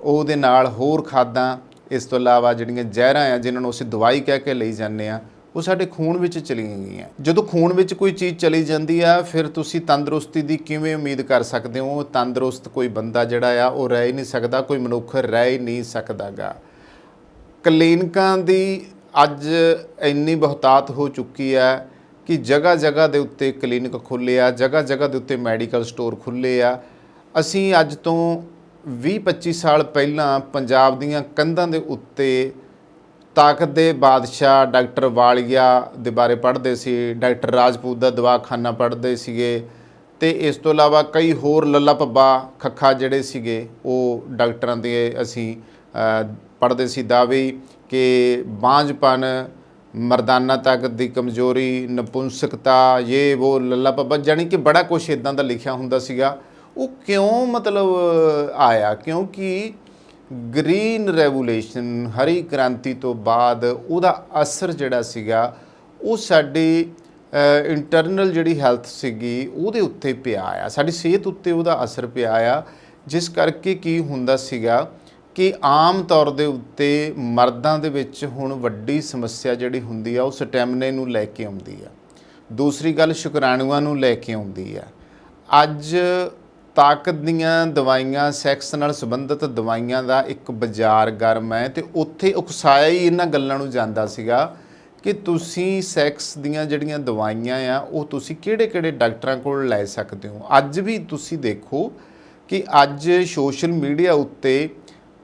[SPEAKER 1] ਉਹਦੇ ਨਾਲ ਹੋਰ ਖਾਦਾਂ ਇਸ ਤੋਂ ਇਲਾਵਾ ਜਿਹੜੀਆਂ ਜ਼ਹਿਰਾਂ ਆ ਜਿਨ੍ਹਾਂ ਨੂੰ ਅਸੀਂ ਦਵਾਈ ਕਹਿ ਕੇ ਲਈ ਜਾਂਦੇ ਆ, ਉਹ ਸਾਡੇ ਖੂਨ ਵਿੱਚ ਚਲੀਆਂ ਗਈਆਂ। ਜਦੋਂ ਖੂਨ ਵਿੱਚ ਕੋਈ ਚੀਜ਼ ਚਲੀ ਜਾਂਦੀ ਆ, ਫਿਰ ਤੁਸੀਂ ਤੰਦਰੁਸਤੀ ਦੀ ਕਿਵੇਂ ਉਮੀਦ ਕਰ ਸਕਦੇ ਹੋ? ਤੰਦਰੁਸਤ ਕੋਈ ਬੰਦਾ ਜਿਹੜਾ ਆ ਉਹ ਰਹਿ ਹੀ ਨਹੀਂ ਸਕਦਾ, ਕੋਈ ਮਨੁੱਖ ਰਹਿ ਹੀ ਨਹੀਂ ਸਕਦਾ ਗਾ। ਕਲੀਨਿਕਾਂ ਦੀ ਅੱਜ ਇੰਨੀ ਬਹੁਤਾਤ ਹੋ ਚੁੱਕੀ ਹੈ ਕਿ ਜਗ੍ਹਾ ਜਗ੍ਹਾ ਦੇ ਉੱਤੇ ਕਲੀਨਿਕ ਖੁੱਲ੍ਹੇ ਆ, ਜਗ੍ਹਾ ਜਗ੍ਹਾ ਦੇ ਉੱਤੇ ਮੈਡੀਕਲ ਸਟੋਰ ਖੁੱਲ੍ਹੇ ਆ। ਅਸੀਂ ਅੱਜ ਤੋਂ 20-25 ਸਾਲ ਪਹਿਲਾਂ ਪੰਜਾਬ ਦੀਆਂ ਕੰਧਾਂ ਦੇ ਉੱਤੇ ਤਾਕਤ ਦੇ ਬਾਦਸ਼ਾਹ ਡਾਕਟਰ ਵਾਲੀਆ ਦੇ ਬਾਰੇ ਪੜ੍ਹਦੇ ਸੀ, ਡਾਕਟਰ ਰਾਜਪੂਤ ਦਾ ਦਵਾਖਾਨਾ ਪੜ੍ਹਦੇ ਸੀਗੇ, ਅਤੇ ਇਸ ਤੋਂ ਇਲਾਵਾ ਕਈ ਹੋਰ ਲੱਲਾ ਭੱਬਾ ਖੱਖਾ ਜਿਹੜੇ ਸੀਗੇ ਉਹ ਡਾਕਟਰਾਂ ਦੇ ਅਸੀਂ ਪੜ੍ਹਦੇ ਸੀ ਦਾਅਵੇ ਕਿ ਬਾਂਝਪਨ, ਮਰਦਾਨਾ ਤਾਕਤ ਦੀ ਕਮਜ਼ੋਰੀ, ਨਪੁੰਸਕਤਾ, ਇਹ ਉਹ ਲੱਲਾ ਭੱਬਾ, ਜਾਣੀ ਕਿ ਬੜਾ ਕੁਛ ਇੱਦਾਂ ਦਾ ਲਿਖਿਆ ਹੁੰਦਾ ਸੀਗਾ। ਉਹ ਕਿਉਂ ਮਤਲਬ ਆਇਆ? ਕਿਉਂਕਿ ਗ੍ਰੀਨ ਰੈਵੂਲੇਸ਼ਨ, ਹਰੀ ਕ੍ਰਾਂਤੀ ਤੋਂ ਬਾਅਦ ਉਹਦਾ ਅਸਰ ਜਿਹੜਾ ਸੀਗਾ ਉਹ ਸਾਡੀ ਇੰਟਰਨਲ ਜਿਹੜੀ ਹੈਲਥ ਸੀਗੀ ਉਹਦੇ ਉੱਤੇ ਪਿਆ ਆ, ਸਾਡੀ ਸਿਹਤ ਉੱਤੇ ਉਹਦਾ ਅਸਰ ਪਿਆ ਆ, ਜਿਸ ਕਰਕੇ ਕੀ ਹੁੰਦਾ ਸੀਗਾ ਕਿ ਆਮ ਤੌਰ ਦੇ ਉੱਤੇ ਮਰਦਾਂ ਦੇ ਵਿੱਚ ਹੁਣ ਵੱਡੀ ਸਮੱਸਿਆ ਜਿਹੜੀ ਹੁੰਦੀ ਆ ਉਹ ਸਟੈਮਿਨੇ ਨੂੰ ਲੈ ਕੇ ਆਉਂਦੀ ਆ। ਦੂਸਰੀ ਗੱਲ ਸ਼ੁਕਰਾਣੂਆਂ ਨੂੰ ਲੈ ਕੇ ਆਉਂਦੀ ਆ। ਅੱਜ ਤਾਕਤ ਦੀਆਂ ਦਵਾਈਆਂ, ਸੈਕਸ ਨਾਲ ਸੰਬੰਧਿਤ ਦਵਾਈਆਂ ਦਾ ਇੱਕ ਬਾਜ਼ਾਰ ਗਰਮ ਹੈ, ਅਤੇ ਉੱਥੇ ਉਕਸਾਇਆ ਹੀ ਇਹਨਾਂ ਗੱਲਾਂ ਨੂੰ ਜਾਂਦਾ ਸੀਗਾ ਕਿ ਤੁਸੀਂ ਸੈਕਸ ਦੀਆਂ ਜਿਹੜੀਆਂ ਦਵਾਈਆਂ ਆ ਉਹ ਤੁਸੀਂ ਕਿਹੜੇ-ਕਿਹੜੇ ਡਾਕਟਰਾਂ ਕੋਲ ਲੈ ਸਕਦੇ ਹੋ। ਅੱਜ ਵੀ ਤੁਸੀਂ ਦੇਖੋ ਕਿ ਅੱਜ ਸੋਸ਼ਲ ਮੀਡੀਆ ਉੱਤੇ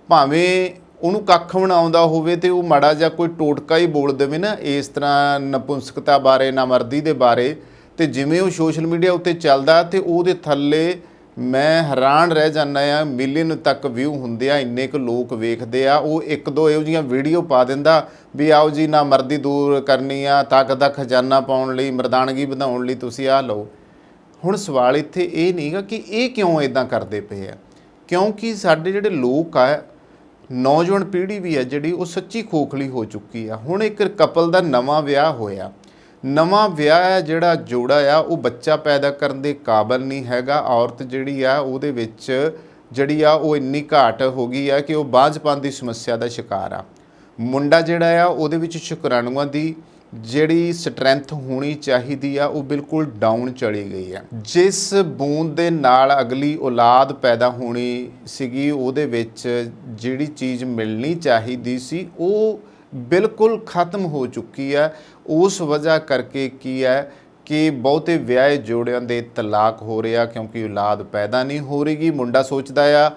[SPEAKER 1] ਭਾਵੇਂ ਉਹਨੂੰ ਕੱਖ ਬਣਾਉਂਦਾ ਹੋਵੇ ਤੇ ਉਹ ਮਾੜਾ ਜਿਹਾ ਕੋਈ ਟੋਟਕਾ ਹੀ ਬੋਲ ਦੇਵੇ ਨਾ ਇਸ ਤਰ੍ਹਾਂ ਨਪੁੰਸਕਤਾ ਬਾਰੇ, ਨਾਮਰਦੀ ਦੇ ਬਾਰੇ, ਤੇ ਜਿਵੇਂ ਉਹ ਸੋਸ਼ਲ ਮੀਡੀਆ ਉੱਤੇ ਚੱਲਦਾ ਤੇ ਉਹਦੇ ਥੱਲੇ ਮੈਂ ਹੈਰਾਨ ਰਹਿ ਜਾਂਦਾ ਆ, ਮਿਲੀਅਨ ਤੱਕ ਵਿਊ ਹੁੰਦੇ ਆ, ਇੰਨੇ ਕੁ ਲੋਕ ਵੇਖਦੇ ਆ। ਉਹ ਇੱਕ ਦੋ ਇਹੋ ਜਿਹੀਆਂ ਵੀਡੀਓ ਪਾ ਦਿੰਦਾ ਵੀ ਆਓ ਜੀ ਨਾਮਰਦੀ ਦੂਰ ਕਰਨੀ ਆ, ਤਾਕਤ ਦਾ ਖਜ਼ਾਨਾ ਪਾਉਣ ਲਈ, ਮਰਦਾਨਗੀ ਵਧਾਉਣ ਲਈ ਤੁਸੀਂ ਆਹ ਲਓ। ਹੁਣ ਸਵਾਲ ਇੱਥੇ ਇਹ ਨਹੀਂਗਾ ਕਿ ਇਹ ਕਿਉਂ ਇੱਦਾਂ ਕਰਦੇ ਪਏ ਆ, ਕਿਉਂਕਿ ਸਾਡੇ ਜਿਹੜੇ ਲੋਕ ਆ, ਨੌਜਵਾਨ ਪੀੜ੍ਹੀ ਵੀ ਹੈ ਜਿਹੜੀ ਉਹ ਸੱਚੀ ਖੋਖਲੀ ਹੋ ਚੁੱਕੀ ਆ। ਹੁਣ ਇੱਕ ਕਪਲ ਦਾ ਨਵਾਂ ਵਿਆਹ ਹੋਇਆ, ਨਵਾਂ ਵਿਆਹ ਹੈ ਜਿਹੜਾ ਜੋੜਾ ਆ ਉਹ ਬੱਚਾ ਪੈਦਾ ਕਰਨ ਦੇ ਕਾਬਲ ਨਹੀਂ ਹੈਗਾ। ਔਰਤ ਜਿਹੜੀ ਆ ਉਹਦੇ ਵਿੱਚ ਜਿਹੜੀ ਆ ਉਹ ਇੰਨੀ ਘਾਟ ਹੋ ਗਈ ਆ ਕਿ ਉਹ ਬਾਂਝਪਨ ਦੀ ਸਮੱਸਿਆ ਦਾ ਸ਼ਿਕਾਰ ਆ। ਮੁੰਡਾ ਜਿਹੜਾ ਆ ਉਹਦੇ ਵਿੱਚ ਸ਼ੁਕਰਾਣੂਆਂ ਦੀ ਜਿਹੜੀ ਸਟਰੈਂਥ ਹੋਣੀ ਚਾਹੀਦੀ ਆ ਉਹ ਬਿਲਕੁਲ ਡਾਊਨ ਚਲੀ ਗਈ ਆ। ਜਿਸ ਬੂੰਦ ਦੇ ਨਾਲ ਅਗਲੀ ਔਲਾਦ ਪੈਦਾ ਹੋਣੀ ਸੀਗੀ ਉਹਦੇ ਵਿੱਚ ਜਿਹੜੀ ਚੀਜ਼ ਮਿਲਣੀ ਚਾਹੀਦੀ ਸੀ ਉਹ ਬਿਲਕੁਲ ਖਤਮ ਹੋ ਚੁੱਕੀ ਹੈ। ਉਸ ਵਜ੍ਹਾ ਕਰਕੇ ਕੀ ਹੈ ਕਿ ਬਹੁਤੇ ਵਿਆਹੇ ਜੋੜਿਆਂ ਦੇ ਤਲਾਕ ਹੋ ਰਿਹਾ ਕਿਉਂਕਿ ਔਲਾਦ ਪੈਦਾ ਨਹੀਂ ਹੋ ਰਹੀਗੀ। ਮੁੰਡਾ ਸੋਚਦਾ ਆ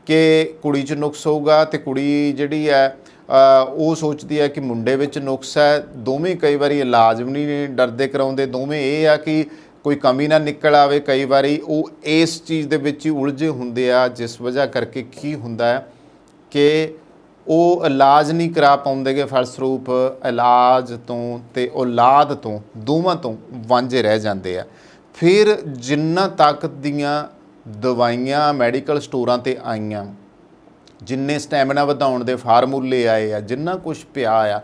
[SPEAKER 1] ਕਿ ਕੁੜੀ 'ਚ ਨੁਕਸ ਹੋਊਗਾ ਅਤੇ ਕੁੜੀ ਜਿਹੜੀ ਹੈ ਉਹ ਸੋਚਦੀ ਹੈ ਕਿ ਮੁੰਡੇ ਵਿੱਚ ਨੁਕਸ ਹੈ। ਦੋਵੇਂ ਕਈ ਵਾਰੀ ਇਲਾਜ ਵੀ ਨਹੀਂ ਡਰਦੇ ਕਰਾਉਂਦੇ, ਦੋਵੇਂ ਇਹ ਆ ਕਿ ਕੋਈ ਕਮੀ ਨਾ ਨਿਕਲ ਆਵੇ। ਕਈ ਵਾਰੀ ਉਹ ਇਸ ਚੀਜ਼ ਦੇ ਵਿੱਚ ਹੀ ਉਲਝੇ ਹੁੰਦੇ ਆ, ਜਿਸ ਵਜ੍ਹਾ ਕਰਕੇ ਕੀ ਹੁੰਦਾ ਹੈ ਕਿ ਉਹ ਇਲਾਜ ਨਹੀਂ ਕਰਾ ਪਾਉਂਦੇਗੇ, ਫਲਸਰੂਪ ਇਲਾਜ ਤੋਂ ਅਤੇ ਔਲਾਦ ਤੋਂ ਦੋਵਾਂ ਤੋਂ ਵਾਂਝੇ ਰਹਿ ਜਾਂਦੇ ਆ। ਫਿਰ ਜਿੰਨਾ ਤਾਕਤ ਦੀਆਂ ਦਵਾਈਆਂ ਮੈਡੀਕਲ ਸਟੋਰਾਂ 'ਤੇ ਆਈਆਂ, ਜਿੰਨੇ ਸਟੈਮਿਨਾ ਵਧਾਉਣ ਦੇ ਫਾਰਮੂਲੇ ਆਏ ਆ, ਜਿੰਨਾ ਕੁਛ ਪਿਆ ਆ,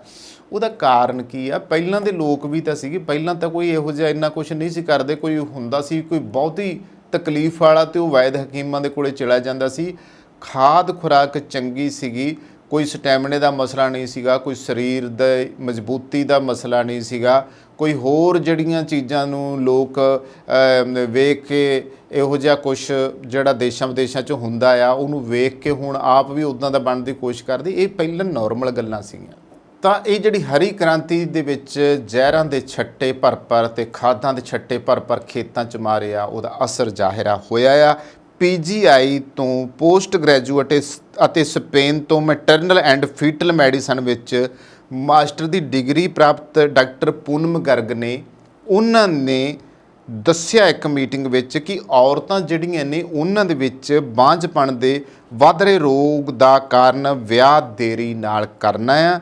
[SPEAKER 1] ਉਹਦਾ ਕਾਰਨ ਕੀ ਆ? ਪਹਿਲਾਂ ਦੇ ਲੋਕ ਵੀ ਤਾਂ ਸੀਗੇ, ਪਹਿਲਾਂ ਤਾਂ ਕੋਈ ਇਹੋ ਜਿਹਾ ਇੰਨਾ ਕੁਛ ਨਹੀਂ ਸੀ ਕਰਦੇ। ਕੋਈ ਹੁੰਦਾ ਸੀ ਕੋਈ ਬਹੁਤੀ ਤਕਲੀਫ ਵਾਲਾ ਤੇ ਉਹ ਵੈਦ ਹਕੀਮਾਂ ਦੇ ਕੋਲੇ ਚਲਾ ਜਾਂਦਾ ਸੀ। ਖਾਦ ਖੁਰਾਕ ਚੰਗੀ ਸੀਗੀ, ਕੋਈ ਸਟੈਮਿਨੇ ਦਾ ਮਸਲਾ ਨਹੀਂ ਸੀਗਾ, ਕੋਈ ਸਰੀਰ ਦੇ ਮਜ਼ਬੂਤੀ ਦਾ ਮਸਲਾ ਨਹੀਂ ਸੀਗਾ, ਕੋਈ ਹੋਰ ਜਿਹੜੀਆਂ ਚੀਜ਼ਾਂ ਨੂੰ ਲੋਕ ਵੇਖ ਕੇ ਇਹੋ ਜਿਹਾ ਕੁਛ ਜਿਹੜਾ ਦੇਸ਼ਾਂ ਵਿਦੇਸ਼ਾਂ 'ਚ ਹੁੰਦਾ ਆ ਉਹਨੂੰ ਵੇਖ ਕੇ ਹੁਣ ਆਪ ਵੀ ਉੱਦਾਂ ਦਾ ਬਣਨ ਦੀ ਕੋਸ਼ਿਸ਼ ਕਰਦੇ। ਇਹ ਪਹਿਲਾਂ ਨੋਰਮਲ ਗੱਲਾਂ ਸੀਗੀਆਂ। ਤਾਂ ਇਹ ਜਿਹੜੀ ਹਰੀ ਕ੍ਰਾਂਤੀ ਦੇ ਵਿੱਚ ਜ਼ਹਿਰਾਂ ਦੇ ਛੱਟੇ ਭਰ ਅਤੇ ਖਾਦਾਂ ਦੇ ਛੱਟੇ ਭਰ ਖੇਤਾਂ 'ਚ ਮਾਰੇ ਆ, ਉਹਦਾ ਅਸਰ ਜ਼ਾਹਿਰਾ ਹੋਇਆ ਆ। PGI ਤੋਂ ਪੋਸਟ ਗ੍ਰੈਜੂਏਟ ਅਤੇ ਸਪੇਨ ਤੋਂ ਮੈਟਰਨਲ ਐਂਡ ਫੀਟਲ ਮੈਡੀਸਨ ਵਿੱਚ ਮਾਸਟਰ ਦੀ ਡਿਗਰੀ ਪ੍ਰਾਪਤ ਡਾਕਟਰ ਪੂਨਮ ਗਰਗ ਨੇ, ਉਹਨਾਂ ਨੇ ਦੱਸਿਆ ਇੱਕ ਮੀਟਿੰਗ ਵਿੱਚ ਕਿ ਔਰਤਾਂ ਜਿਹੜੀਆਂ ਨੇ ਉਹਨਾਂ ਦੇ ਵਿੱਚ ਬਾਂਝਪਣ ਦੇ ਵੱਧ ਰਹੇ ਰੋਗ ਦਾ ਕਾਰਨ ਵਿਆਹ ਦੇਰੀ ਨਾਲ ਕਰਨਾ ਆ,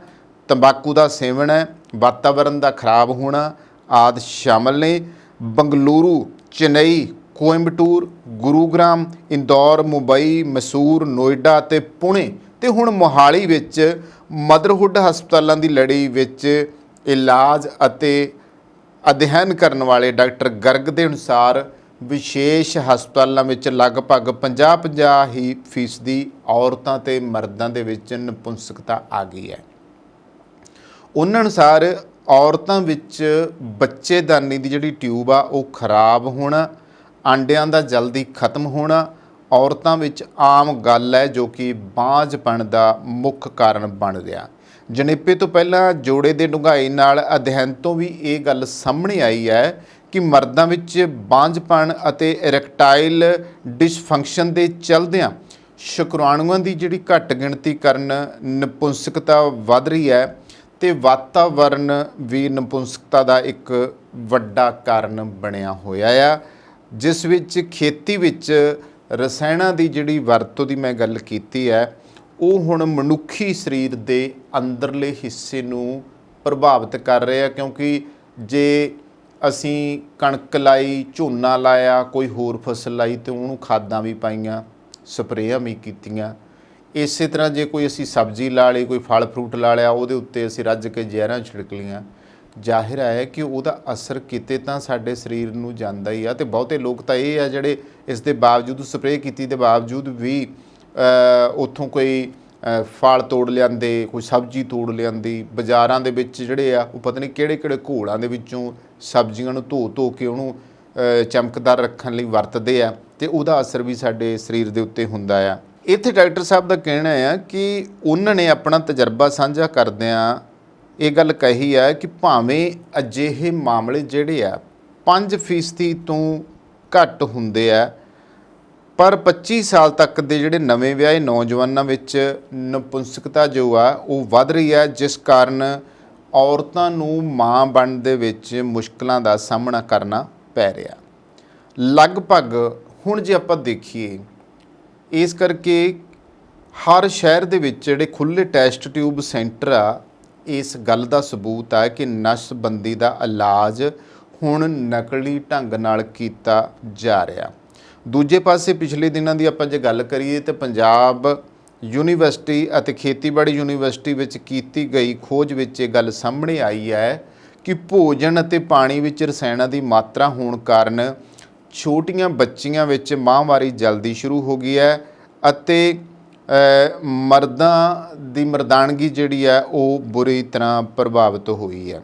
[SPEAKER 1] ਤੰਬਾਕੂ ਦਾ ਸੇਵਨ ਹੈ, ਵਾਤਾਵਰਨ ਦਾ ਖਰਾਬ ਹੋਣਾ ਆਦਿ ਸ਼ਾਮਲ ਨੇ। ਬੰਗਲੁਰੂ, ਚੇਨਈ, ਕੋਇੰਬਟੂਰ, ਗੁਰੂਗ੍ਰਾਮ, ਇੰਦੌਰ, ਮੁੰਬਈ, ਮੈਸੂਰ, ਨੋਇਡਾ ਅਤੇ ਪੁਣੇ ਅਤੇ ਹੁਣ ਮੋਹਾਲੀ ਵਿੱਚ ਮਦਰਹੁੱਡ ਹਸਪਤਾਲਾਂ ਦੀ ਲੜੀ ਵਿੱਚ ਇਲਾਜ ਅਤੇ ਅਧਿਐਨ ਕਰਨ ਵਾਲੇ ਡਾਕਟਰ ਗਰਗ ਦੇ ਅਨੁਸਾਰ ਵਿਸ਼ੇਸ਼ ਹਸਪਤਾਲਾਂ ਵਿੱਚ ਲਗਭਗ 50-50 ਹੀ ਫੀਸਦੀ ਔਰਤਾਂ ਤੇ ਮਰਦਾਂ ਦੇ ਵਿੱਚ ਨਪੁੰਸਕਤਾ ਆ ਗਈ ਹੈ। ਉਹਨਾਂ ਅਨੁਸਾਰ ਔਰਤਾਂ ਵਿੱਚ ਬੱਚੇਦਾਨੀ ਦੀ ਜਿਹੜੀ ਟਿਊਬ ਆ ਉਹ ਖਰਾਬ ਹੋਣਾ, ਆਂਡਿਆਂ ਦਾ ਜਲਦੀ ਖਤਮ ਹੋਣਾ ਔਰਤਾਂ ਵਿੱਚ ਆਮ ਗੱਲ ਹੈ, ਜੋ ਕਿ ਬਾਂਝਪਣ ਦਾ ਮੁੱਖ ਕਾਰਨ ਬਣ ਰਿਹਾ। ਜਣੇਪੇ ਤੋਂ ਪਹਿਲਾਂ ਜੋੜੇ ਦੇ ਡੂੰਘਾਈ ਨਾਲ ਅਧਿਐਨ ਤੋਂ ਵੀ ਇਹ ਗੱਲ ਸਾਹਮਣੇ ਆਈ ਹੈ ਕਿ ਮਰਦਾਂ ਵਿੱਚ ਬਾਂਝਪਣ ਅਤੇ ਇਰੈਕਟਾਈਲ ਡਿਸਫੰਕਸ਼ਨ ਦੇ ਚਲਦਿਆਂ ਸ਼ੁਕਰਾਣੂਆਂ ਦੀ ਜਿਹੜੀ ਘੱਟ ਗਿਣਤੀ ਕਾਰਨ ਨਪੁੰਸਕਤਾ ਵੱਧ ਰਹੀ ਹੈ ਤੇ ਵਾਤਾਵਰਨ ਵੀ ਨਪੁੰਸਕਤਾ ਦਾ ਇੱਕ ਵੱਡਾ ਕਾਰਨ ਬਣਿਆ ਹੋਇਆ ਆ, ਜਿਸ ਵਿੱਚ ਖੇਤੀ ਵਿੱਚ ਰਸਾਇਣਾਂ ਦੀ ਜਿਹੜੀ ਵਰਤੋਂ ਦੀ ਮੈਂ ਗੱਲ ਕੀਤੀ ਹੈ ਉਹ ਹੁਣ ਮਨੁੱਖੀ ਸਰੀਰ ਦੇ ਅੰਦਰਲੇ ਹਿੱਸੇ ਨੂੰ ਪ੍ਰਭਾਵਿਤ ਕਰ ਰਿਹਾ, ਕਿਉਂਕਿ ਜੇ ਅਸੀਂ ਕਣਕ ਲਾਈ, ਝੋਨਾ ਲਾਇਆ, ਕੋਈ ਹੋਰ ਫਸਲ ਲਾਈ ਤੇ ਉਹਨੂੰ ਖਾਦਾਂ ਵੀ ਪਾਈਆਂ, ਸਪਰੇਆਂ ਵੀ ਕੀਤੀਆਂ। ਇਸੇ ਤਰ੍ਹਾਂ ਜੇ ਕੋਈ ਅਸੀਂ ਸਬਜ਼ੀ ਲਾ ਲਈ, ਕੋਈ ਫਲ ਫਰੂਟ ਲਾ ਲਿਆ, ਉਹਦੇ ਉੱਤੇ ਅਸੀਂ ਰੱਜ ਕੇ ਜ਼ਹਿਰਾਂ ਛਿੜਕ ਲਈਆਂ, ਜ਼ਾਹਿਰ ਹੈ ਕਿ ਉਹਦਾ ਅਸਰ ਕਿਤੇ ਤਾਂ ਸਾਡੇ ਸਰੀਰ ਨੂੰ ਜਾਂਦਾ ਹੀ ਆ। ਤੇ ਬਹੁਤੇ ਲੋਕ ਤਾਂ ਇਹ ਆ ਜਿਹੜੇ ਇਸ ਦੇ ਬਾਵਜੂਦ ਸਪਰੇਅ ਕੀਤੀ ਦੇ ਬਾਵਜੂਦ ਵੀ ਉੱਥੋਂ ਕੋਈ ਫਲ ਤੋੜ ਲਿਆਂਦੇ, ਕੋਈ ਸਬਜ਼ੀ ਤੋੜ ਲਿਆਂਦੀ। ਬਾਜ਼ਾਰਾਂ ਦੇ ਵਿੱਚ ਜਿਹੜੇ ਆ ਉਹ ਪਤਾ ਨਹੀਂ ਕਿਹੜੇ ਕਿਹੜੇ ਘੋਲਾਂ ਦੇ ਵਿੱਚੋਂ ਸਬਜ਼ੀਆਂ ਨੂੰ ਧੋ ਕੇ ਉਹਨੂੰ ਚਮਕਦਾਰ ਰੱਖਣ ਲਈ ਵਰਤਦੇ ਆ ਤੇ ਉਹਦਾ ਅਸਰ ਵੀ ਸਾਡੇ ਸਰੀਰ ਦੇ ਉੱਤੇ ਹੁੰਦਾ ਆ। ਇੱਥੇ ਡਾਕਟਰ ਸਾਹਿਬ ਦਾ ਕਹਿਣਾ ਆ ਕਿ ਉਹਨਾਂ ਨੇ ਆਪਣਾ ਤਜਰਬਾ ਸਾਂਝਾ ਕਰਦਿਆਂ ਇਹ ਗੱਲ ਕਹੀ ਹੈ ਕਿ ਭਾਵੇਂ ਅਜਿਹੇ ਮਾਮਲੇ ਜਿਹੜੇ ਆ 5% ਤੋਂ ਘੱਟ ਹੁੰਦੇ ਆ, ਪਰ 25 ਸਾਲ ਤੱਕ ਦੇ ਜਿਹੜੇ ਨਵੇਂ ਵਿਆਹੇ ਨੌਜਵਾਨਾਂ ਵਿੱਚ ਨਪੁੰਸਕਤਾ ਜੋ ਆ ਉਹ ਵੱਧ ਰਹੀ ਹੈ, ਜਿਸ ਕਾਰਨ ਔਰਤਾਂ ਨੂੰ ਮਾਂ ਬਣਨ ਦੇ ਵਿੱਚ ਮੁਸ਼ਕਲਾਂ ਦਾ ਸਾਹਮਣਾ ਕਰਨਾ ਪੈ ਰਿਹਾ। ਲਗਭਗ ਹੁਣ ਜੇ ਆਪਾਂ ਦੇਖੀਏ, ਇਸ ਕਰਕੇ ਹਰ ਸ਼ਹਿਰ ਦੇ ਵਿੱਚ ਜਿਹੜੇ ਖੁੱਲ੍ਹੇ ਟੈਸਟ ਟਿਊਬ ਸੈਂਟਰ ਆ, ਇਸ ਗੱਲ ਦਾ ਸਬੂਤ ਹੈ ਕਿ ਨਸਬੰਦੀ ਦਾ ਇਲਾਜ ਹੁਣ ਨਕਲੀ ਢੰਗ ਨਾਲ ਕੀਤਾ ਜਾ ਰਿਹਾ। ਦੂਜੇ ਪਾਸੇ ਪਿਛਲੇ ਦਿਨਾਂ ਦੀ ਆਪਾਂ ਜੇ ਗੱਲ ਕਰੀਏ ਤਾਂ ਪੰਜਾਬ ਯੂਨੀਵਰਸਿਟੀ ਅਤੇ ਖੇਤੀਬਾੜੀ ਯੂਨੀਵਰਸਿਟੀ ਵਿੱਚ ਕੀਤੀ ਗਈ ਖੋਜ ਵਿੱਚ ਇਹ ਗੱਲ ਸਾਹਮਣੇ ਆਈ ਹੈ ਕਿ ਭੋਜਨ ਅਤੇ ਪਾਣੀ ਵਿੱਚ ਰਸਾਇਣਾਂ ਦੀ ਮਾਤਰਾ ਹੋਣ ਕਾਰਨ ਛੋਟੀਆਂ ਬੱਚੀਆਂ ਵਿੱਚ ਮਾਹਵਾਰੀ ਜਲਦੀ ਸ਼ੁਰੂ ਹੋ ਗਈ ਹੈ ਅਤੇ ਮਰਦਾਂ ਦੀ ਮਰਦਾਨਗੀ ਜਿਹੜੀ ਹੈ ਉਹ ਬੁਰੀ ਤਰ੍ਹਾਂ ਪ੍ਰਭਾਵਿਤ ਹੋਈ ਹੈ।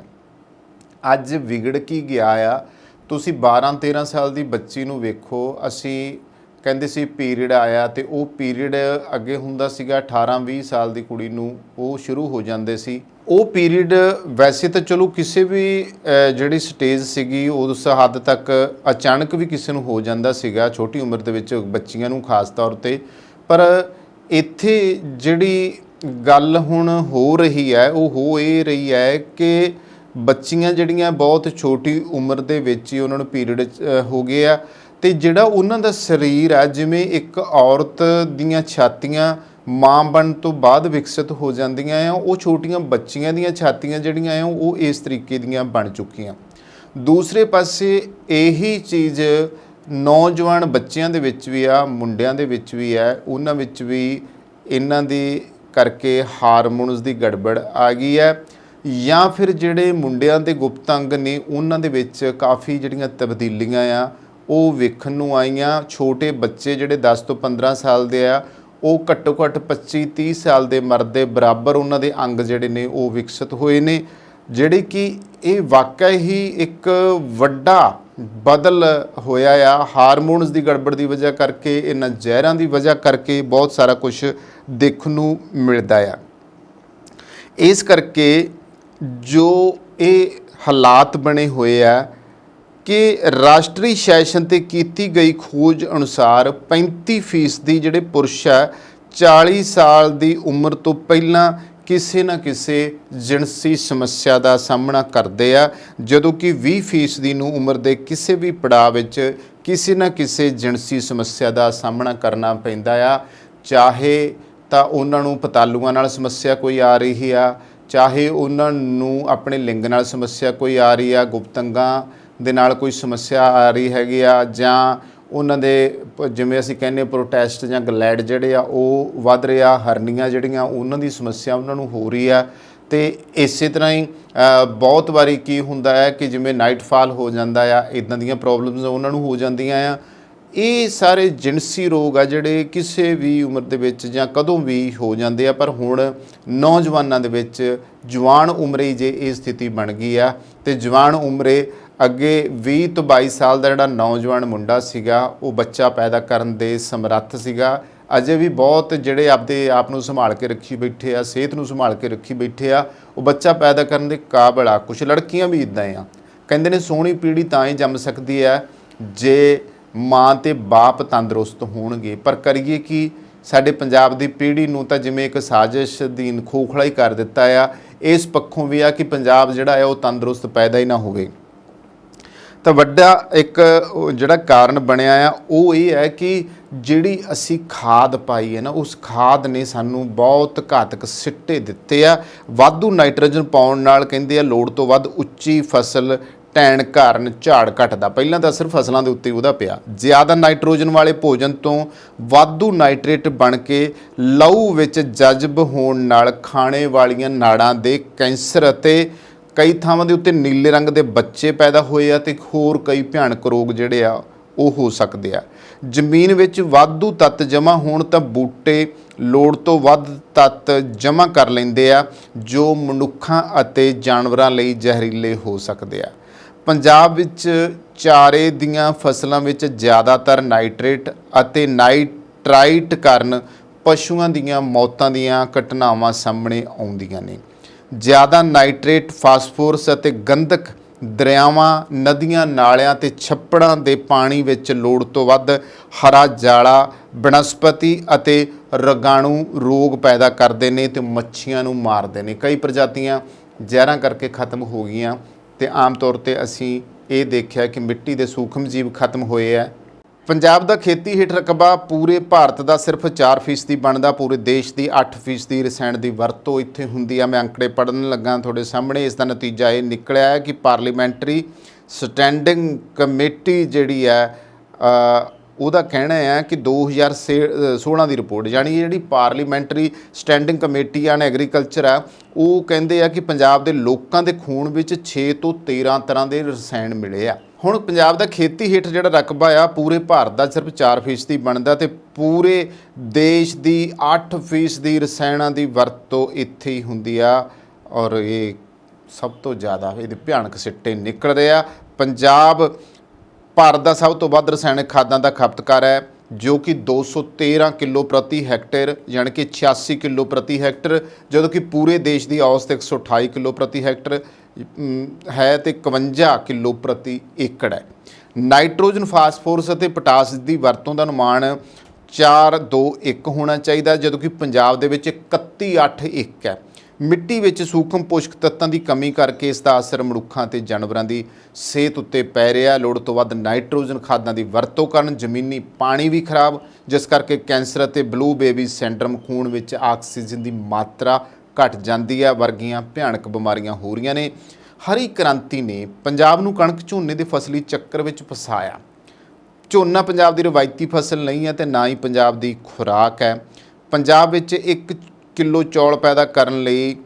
[SPEAKER 1] ਅੱਜ ਵਿਗੜ ਕੀ ਗਿਆ ਆ, ਤੁਸੀਂ 12-13 ਸਾਲ ਦੀ ਬੱਚੀ ਨੂੰ ਵੇਖੋ। ਅਸੀਂ ਕਹਿੰਦੇ ਸੀ ਪੀਰੀਅਡ ਆਇਆ ਤੇ ਉਹ ਪੀਰੀਅਡ ਅੱਗੇ ਹੁੰਦਾ ਸੀਗਾ 18-20 ਸਾਲ ਦੀ ਕੁੜੀ ਨੂੰ ਉਹ ਸ਼ੁਰੂ ਹੋ ਜਾਂਦੇ ਸੀ। ਉਹ ਪੀਰੀਅਡ ਵੈਸੇ ਤਾਂ ਚਲੋ ਕਿਸੇ ਵੀ ਜਿਹੜੀ ਸਟੇਜ ਸੀਗੀ ਉਸ ਹੱਦ ਤੱਕ ਅਚਾਨਕ ਵੀ ਕਿਸੇ ਨੂੰ ਹੋ ਜਾਂਦਾ ਸੀਗਾ, ਛੋਟੀ ਉਮਰ ਦੇ ਵਿੱਚ ਬੱਚੀਆਂ ਨੂੰ ਖਾਸ ਤੌਰ 'ਤੇ। ਪਰ ਇੱਥੇ ਜਿਹੜੀ ਗੱਲ ਹੁਣ ਹੋ ਰਹੀ ਹੈ ਉਹ ਹੋ ਇਹ ਰਹੀ ਹੈ ਕਿ ਬੱਚੀਆਂ ਜਿਹੜੀਆਂ ਬਹੁਤ ਛੋਟੀ ਉਮਰ ਦੇ ਵਿੱਚ ਹੀ ਉਹਨਾਂ ਨੂੰ ਪੀਰੀਅਡ ਹੋ ਗਏ ਆ ਤੇ ਜਿਹੜਾ ਉਹਨਾਂ ਦਾ ਸਰੀਰ ਹੈ, ਜਿਵੇਂ ਇੱਕ ਔਰਤ ਦੀਆਂ ਛਾਤੀਆਂ ਮਾਂ ਬਣਨ ਤੋਂ ਬਾਅਦ ਵਿਕਸਿਤ ਹੋ ਜਾਂਦੀਆਂ ਆ, ਉਹ ਛੋਟੀਆਂ ਬੱਚੀਆਂ ਦੀਆਂ ਛਾਤੀਆਂ ਜਿਹੜੀਆਂ ਆ ਉਹ ਇਸ ਤਰੀਕੇ ਦੀਆਂ ਬਣ ਚੁੱਕੀਆਂ। ਦੂਸਰੇ ਪਾਸੇ ਇਹੀ ਚੀਜ਼ ਨੌਜਵਾਨ ਬੱਚਿਆਂ ਦੇ ਵਿੱਚ ਵੀ ਆ, ਮੁੰਡਿਆਂ ਦੇ ਵਿੱਚ ਵੀ ਹੈ, ਉਹਨਾਂ ਵਿੱਚ ਵੀ ਇਹਨਾਂ ਦੀ ਕਰਕੇ ਹਾਰਮੋਨਸ ਦੀ ਗੜਬੜ ਆ ਗਈ ਹੈ, ਜਾਂ ਫਿਰ ਜਿਹੜੇ ਮੁੰਡਿਆਂ ਦੇ ਗੁਪਤ ਅੰਗ ਨੇ ਉਹਨਾਂ ਦੇ ਵਿੱਚ ਕਾਫੀ ਜਿਹੜੀਆਂ ਤਬਦੀਲੀਆਂ ਆ ਉਹ ਵੇਖਣ ਨੂੰ ਆਈਆਂ। ਛੋਟੇ ਬੱਚੇ ਜਿਹੜੇ 10 ਤੋਂ 15 ਸਾਲ ਦੇ ਆ ਉਹ ਘੱਟੋ ਘੱਟ 25-30 ਸਾਲ ਦੇ ਮਰਦ ਦੇ ਬਰਾਬਰ ਉਹਨਾਂ ਦੇ ਅੰਗ ਜਿਹੜੇ ਨੇ ਉਹ ਵਿਕਸਿਤ ਹੋਏ ਨੇ, ਜਿਹੜੇ ਕਿ ਇਹ ਵਾਕਿਆ ਹੀ ਇੱਕ ਵੱਡਾ ਬਦਲ ਹੋਇਆ ਆ। ਹਾਰਮੋਨਸ ਦੀ ਗੜਬੜ ਦੀ ਵਜ੍ਹਾ ਕਰਕੇ, ਇਹਨਾਂ ਜ਼ਹਿਰਾਂ ਦੀ ਵਜ੍ਹਾ ਕਰਕੇ ਬਹੁਤ ਸਾਰਾ ਕੁਝ ਦੇਖਣ ਨੂੰ ਮਿਲਦਾ ਆ। ਇਸ ਕਰਕੇ ਜੋ ਇਹ ਹਾਲਾਤ ਬਣੇ ਹੋਏ ਆ ਕਿ ਰਾਸ਼ਟਰੀ ਸੈਸ਼ਨ 'ਤੇ ਕੀਤੀ ਗਈ ਖੋਜ ਅਨੁਸਾਰ 35% ਜਿਹੜੇ ਪੁਰਸ਼ ਆ 40 ਸਾਲ ਦੀ ਉਮਰ ਤੋਂ ਪਹਿਲਾਂ ਕਿਸੇ ਨਾ ਕਿਸੇ ਜਿਨਸੀ ਸਮੱਸਿਆ ਦਾ ਸਾਹਮਣਾ ਕਰਦੇ ਆ, ਜਦੋਂ ਕਿ 20% ਨੂੰ ਉਮਰ ਦੇ ਕਿਸੇ ਵੀ ਪੜਾਅ ਵਿੱਚ ਕਿਸੇ ਨਾ ਕਿਸੇ ਜਿਨਸੀ ਸਮੱਸਿਆ ਦਾ ਸਾਹਮਣਾ ਕਰਨਾ ਪੈਂਦਾ ਆ। ਚਾਹੇ ਤਾਂ ਉਹਨਾਂ ਨੂੰ ਪਤਾਲੂਆਂ ਨਾਲ ਸਮੱਸਿਆ ਕੋਈ ਆ ਰਹੀ ਆ, ਚਾਹੇ ਉਹਨਾਂ ਨੂੰ ਆਪਣੇ ਲਿੰਗ ਨਾਲ ਸਮੱਸਿਆ ਕੋਈ ਆ ਰਹੀ ਆ, ਗੁਪਤ ਅੰਗਾਂ ਦੇ ਨਾਲ ਕੋਈ ਸਮੱਸਿਆ ਆ ਰਹੀ ਹੈਗੀ ਆ, ਜਾਂ ਉਹਨਾਂ ਦੇ ਜਿਵੇਂ ਅਸੀਂ ਕਹਿੰਦੇ ਪ੍ਰੋਟੈਸਟ ਜਾਂ ਗਲੈਡ ਜਿਹੜੇ ਆ ਉਹ ਵੱਧ ਰਿਹਾ, ਹਰਨੀਆਂ ਜਿਹੜੀਆਂ ਉਹਨਾਂ ਦੀ ਸਮੱਸਿਆ ਉਹਨਾਂ ਨੂੰ ਹੋ ਰਹੀ ਆ। ਤੇ ਇਸੇ ਤਰ੍ਹਾਂ ਹੀ ਬਹੁਤ ਵਾਰੀ ਕੀ ਹੁੰਦਾ ਹੈ ਕਿ ਜਿਵੇਂ ਨਾਈਟਫਾਲ ਹੋ ਜਾਂਦਾ ਆ, ਇਦਾਂ ਦੀਆਂ ਪ੍ਰੋਬਲਮਸ ਉਹਨਾਂ ਨੂੰ ਹੋ ਜਾਂਦੀਆਂ ਆ। ਇਹ ਸਾਰੇ ਜਿਨਸੀ ਰੋਗ ਆ ਜਿਹੜੇ ਕਿਸੇ ਵੀ ਉਮਰ ਦੇ ਵਿੱਚ ਜਾਂ ਕਦੋਂ ਵੀ ਹੋ ਜਾਂਦੇ ਆ, ਪਰ ਹੁਣ ਨੌਜਵਾਨਾਂ ਦੇ ਵਿੱਚ ਜਵਾਨ ਉਮਰੇ ਜੇ ਇਹ ਸਥਿਤੀ ਬਣ ਗਈ ਆ। ਤੇ ਜਵਾਨ ਉਮਰੇ ਅੱਗੇ 20 ਤੋਂ 22 ਸਾਲ ਦਾ ਜਿਹੜਾ ਨੌਜਵਾਨ ਮੁੰਡਾ ਸੀਗਾ ਉਹ ਬੱਚਾ ਪੈਦਾ ਕਰਨ ਦੇ ਸਮਰੱਥ ਸੀਗਾ। ਅਜੇ ਵੀ ਬਹੁਤ ਜਿਹੜੇ ਆਪਦੇ ਆਪ ਨੂੰ ਸੰਭਾਲ ਕੇ ਰੱਖੀ ਬੈਠੇ ਆ, ਸਿਹਤ ਨੂੰ ਸੰਭਾਲ ਕੇ ਰੱਖੀ ਬੈਠੇ ਆ, ਉਹ ਬੱਚਾ ਪੈਦਾ ਕਰਨ ਦੇ ਕਾਬਲ ਆ। ਕੁਛ ਲੜਕੀਆਂ ਵੀ ਇੱਦਾਂ ਆ, ਕਹਿੰਦੇ ਨੇ ਸੋਹਣੀ ਪੀੜ੍ਹੀ ਤਾਂ ਹੀ ਜੰਮ ਸਕਦੀ ਹੈ ਜੇ ਮਾਂ ਤੇ ਬਾਪ ਤੰਦਰੁਸਤ ਹੋਣਗੇ। ਪਰ ਕਰੀਏ ਕੀ, ਸਾਡੇ ਪੰਜਾਬ ਦੀ ਪੀੜ੍ਹੀ ਨੂੰ ਤਾਂ ਜਿਵੇਂ ਇੱਕ ਸਾਜ਼ਿਸ਼ ਦੀ ਖੋਖਲਾ ਹੀ ਕਰ ਦਿੱਤਾ ਆ। ਇਸ ਪੱਖੋਂ ਵੀ ਆ ਕਿ ਪੰਜਾਬ ਜਿਹੜਾ ਹੈ ਉਹ ਤੰਦਰੁਸਤ ਪੈਦਾ ਹੀ ਨਾ ਹੋਵੇ। ਤਾਂ ਵੱਡਾ ਇੱਕ ਜਿਹੜਾ ਕਾਰਨ ਬਣਿਆ ਆ ਉਹ ਇਹ ਹੈ ਕਿ ਜਿਹੜੀ ਅਸੀਂ ਖਾਦ ਪਾਈ ਹੈ ਨਾ, ਉਸ ਖਾਦ ਨੇ ਸਾਨੂੰ ਬਹੁਤ ਘਾਤਕ ਸਿੱਟੇ ਦਿੱਤੇ ਆ। ਵਾਧੂ ਨਾਈਟ੍ਰੋਜਨ ਪਾਉਣ ਨਾਲ ਕਹਿੰਦੇ ਆ ਲੋੜ ਤੋਂ ਵੱਧ ਉੱਚੀ ਫਸਲ ਢਹਿਣ ਕਾਰਨ ਝਾੜ ਘਟਦਾ। ਪਹਿਲਾਂ ਤਾਂ ਸਿਰਫ ਫਸਲਾਂ ਦੇ ਉੱਤੇ ਉਹਦਾ ਪਿਆ। ਜ਼ਿਆਦਾ ਨਾਈਟ੍ਰੋਜਨ ਵਾਲੇ ਭੋਜਨ ਤੋਂ ਵਾਧੂ ਨਾਈਟ੍ਰੇਟ ਬਣ ਕੇ ਲਹੂ ਵਿੱਚ ਜਜ਼ਬ ਹੋਣ ਨਾਲ ਖਾਣੇ ਵਾਲੀਆਂ ਨਾੜਾਂ ਦੇ ਕੈਂਸਰ ਅਤੇ ਕਈ ਥਾਵਾਂ ਦੇ ਉੱਤੇ ਨੀਲੇ ਰੰਗ ਦੇ ਬੱਚੇ ਪੈਦਾ ਹੋਏ ਆ ਤੇ ਹੋਰ ਕਈ ਭਿਆਨਕ ਰੋਗ ਜਿਹੜੇ ਆ ਉਹ ਹੋ ਸਕਦੇ ਆ। ਜ਼ਮੀਨ ਵਿੱਚ ਵਾਧੂ ਤੱਤ ਜਮ੍ਹਾਂ ਹੋਣ ਤਾਂ ਬੂਟੇ ਲੋੜ ਤੋਂ ਵੱਧ ਤੱਤ ਜਮ੍ਹਾਂ ਕਰ ਲੈਂਦੇ ਆ ਜੋ ਮਨੁੱਖਾਂ ਅਤੇ ਜਾਨਵਰਾਂ ਲਈ ਜ਼ਹਿਰੀਲੇ ਹੋ ਸਕਦੇ ਆ। ਪੰਜਾਬ ਵਿੱਚ ਚਾਰੇ ਦੀਆਂ ਫਸਲਾਂ ਵਿੱਚ ਜ਼ਿਆਦਾਤਰ ਨਾਈਟ੍ਰੇਟ ਅਤੇ ਨਾਈਟ੍ਰਾਈਟ ਕਾਰਨ ਪਸ਼ੂਆਂ ਦੀਆਂ ਮੌਤਾਂ ਦੀਆਂ ਘਟਨਾਵਾਂ ਸਾਹਮਣੇ ਆਉਂਦੀਆਂ ਨੇ। ਜ਼ਿਆਦਾ ਨਾਈਟ੍ਰੇਟ, ਫਾਸਫੋਰਸ ਅਤੇ ਗੰਧਕ ਦਰਿਆਵਾਂ, ਨਦੀਆਂ, ਨਾਲਿਆਂ ਤੇ ਛੱਪੜਾਂ ਦੇ ਪਾਣੀ ਵਿੱਚ ਲੋੜ ਤੋਂ ਵੱਧ ਹਰਾ ਜਾਲਾ, ਬਨਸਪਤੀ ਅਤੇ ਰੋਗਾਣੂ ਰੋਗ ਪੈਦਾ ਕਰਦੇ ਨੇ ਤੇ ਮੱਛੀਆਂ ਨੂੰ ਮਾਰਦੇ ਨੇ। ਕਈ ਪ੍ਰਜਾਤੀਆਂ ਜ਼ਹਿਰਾਂ ਕਰਕੇ ਖਤਮ ਹੋ ਗਈਆਂ ਤੇ ਆਮ ਤੌਰ ਤੇ ਅਸੀਂ ਇਹ ਦੇਖਿਆ ਕਿ ਮਿੱਟੀ ਦੇ ਸੂਖਮ ਜੀਵ ਖਤਮ ਹੋਏ ਆ। ਪੰਜਾਬ ਦਾ ਖੇਤੀ ਹੇਠ ਰਕਬਾ ਪੂਰੇ ਭਾਰਤ ਦਾ ਸਿਰਫ 4% ਬਣਦਾ। ਪੂਰੇ ਦੇਸ਼ ਦੀ 8% ਰਸਾਇਣ ਦੀ ਵਰਤੋਂ ਇੱਥੇ ਹੁੰਦੀ ਆ। ਮੈਂ ਅੰਕੜੇ ਪੜ੍ਹਨ ਲੱਗਾ ਤੁਹਾਡੇ ਸਾਹਮਣੇ। ਇਸ ਦਾ ਨਤੀਜਾ ਇਹ ਨਿਕਲਿਆ ਹੈ ਕਿ ਪਾਰਲੀਮੈਂਟਰੀ ਸਟੈਂਡਿੰਗ ਕਮੇਟੀ ਜਿਹੜੀ ਹੈ ਉਹਦਾ ਕਹਿਣਾ ਹੈ ਕਿ 2016 ਦੀ ਰਿਪੋਰਟ, ਯਾਨੀ ਜਿਹੜੀ ਪਾਰਲੀਮੈਂਟਰੀ ਸਟੈਂਡਿੰਗ ਕਮੇਟੀ ਆਨ ਐਗਰੀਕਲਚਰ ਆ, ਉਹ ਕਹਿੰਦੇ ਆ ਕਿ ਪੰਜਾਬ ਦੇ ਲੋਕਾਂ ਦੇ ਖੂਨ ਵਿੱਚ 6 ਤੋਂ 13 ਤਰ੍ਹਾਂ ਦੇ ਰਸਾਇਣ ਮਿਲੇ ਆ। ਹੁਣ ਪੰਜਾਬ ਦਾ ਖੇਤੀ ਹੇਠ ਜਿਹੜਾ ਰਕਬਾ ਆ ਪੂਰੇ ਭਾਰਤ ਦਾ ਸਿਰਫ 4% ਬਣਦਾ ਤੇ ਪੂਰੇ ਦੇਸ਼ ਦੀ 8% ਰਸਾਇਣਾਂ ਦੀ ਵਰਤੋਂ ਇੱਥੇ ਹੀ ਹੁੰਦੀ ਆ। ਔਰ ਇਹ ਸਭ ਤੋਂ ਜ਼ਿਆਦਾ ਇਹਦੇ ਭਿਆਨਕ ਸਿੱਟੇ ਨਿਕਲ ਰਹੇ ਆ। ਪੰਜਾਬ ਭਾਰਤ ਦਾ ਸਭ ਤੋਂ ਵੱਧ ਰਸਾਇਣਿਕ ਖਾਦਾਂ ਦਾ ਖਪਤਕਾਰ ਹੈ ਜੋ ਕਿ 213 ਕਿਲੋ ਪ੍ਰਤੀ ਹੈਕਟੇਅਰ, ਯਾਨੀ ਕਿ 86 ਕਿਲੋ ਪ੍ਰਤੀ ਹੈਕਟਰ, ਜਦੋਂ ਕਿ ਪੂਰੇ ਦੇਸ਼ ਦੀ ਔਸਤ 128 ਕਿਲੋ ਪ੍ਰਤੀ ਹੈਕਟਰ ਹੈ ਤੇ 51 ਕਿਲੋ ਪ੍ਰਤੀ ਏਕੜ ਹੈ। ਨਾਈਟ੍ਰੋਜਨ, ਫਾਸਫੋਰਸ ਅਤੇ ਪੋਟਾਸ ਦੀ ਵਰਤੋਂ ਦਾ ਅਨੁਮਾਨ 4-2-1 ਹੋਣਾ ਚਾਹੀਦਾ, ਜਦੋਂ ਕਿ ਪੰਜਾਬ ਦੇ ਵਿੱਚ 31-8-1 ਹੈ। ਮਿੱਟੀ ਵਿੱਚ ਸੂਖਮ ਪੋਸ਼ਕ ਤੱਤਾਂ ਦੀ ਕਮੀ ਕਰਕੇ ਇਸ ਦਾ ਅਸਰ ਮਨੁੱਖਾਂ ਅਤੇ ਜਾਨਵਰਾਂ ਦੀ ਸਿਹਤ ਉੱਤੇ ਪੈ ਰਿਹਾ। ਲੋੜ ਤੋਂ ਵੱਧ ਨਾਈਟ੍ਰੋਜਨ ਖਾਦਾਂ ਦੀ ਵਰਤੋਂ ਕਾਰਨ ਜ਼ਮੀਨੀ ਪਾਣੀ ਵੀ ਖਰਾਬ, ਜਿਸ ਕਰਕੇ ਕੈਂਸਰ ਅਤੇ ਬਲੂ ਬੇਬੀ ਸਿੰਡਰਮ, ਖੂਨ ਵਿੱਚ ਆਕਸੀਜਨ ਦੀ ਮਾਤਰਾ ਘਟ ਜਾਂਦੀ ਹੈ ਵਰਗੀਆਂ ਭਿਆਨਕ ਬਿਮਾਰੀਆਂ ਹੋ ਰਹੀਆਂ ਨੇ। ਹਰੀ ਕ੍ਰਾਂਤੀ ਨੇ ਪੰਜਾਬ ਨੂੰ ਕਣਕ ਝੋਨੇ ਦੇ ਫਸਲੀ ਚੱਕਰ ਵਿੱਚ ਫਸਾਇਆ। ਝੋਨਾ ਪੰਜਾਬ ਦੀ ਰਵਾਇਤੀ ਫਸਲ ਨਹੀਂ ਹੈ ਤੇ ਨਾ ਹੀ ਪੰਜਾਬ ਦੀ ਖੁਰਾਕ ਹੈ। ਪੰਜਾਬ ਵਿੱਚ 1 ਕਿਲੋ ਚੌਲ ਪੈਦਾ ਕਰਨ ਲਈ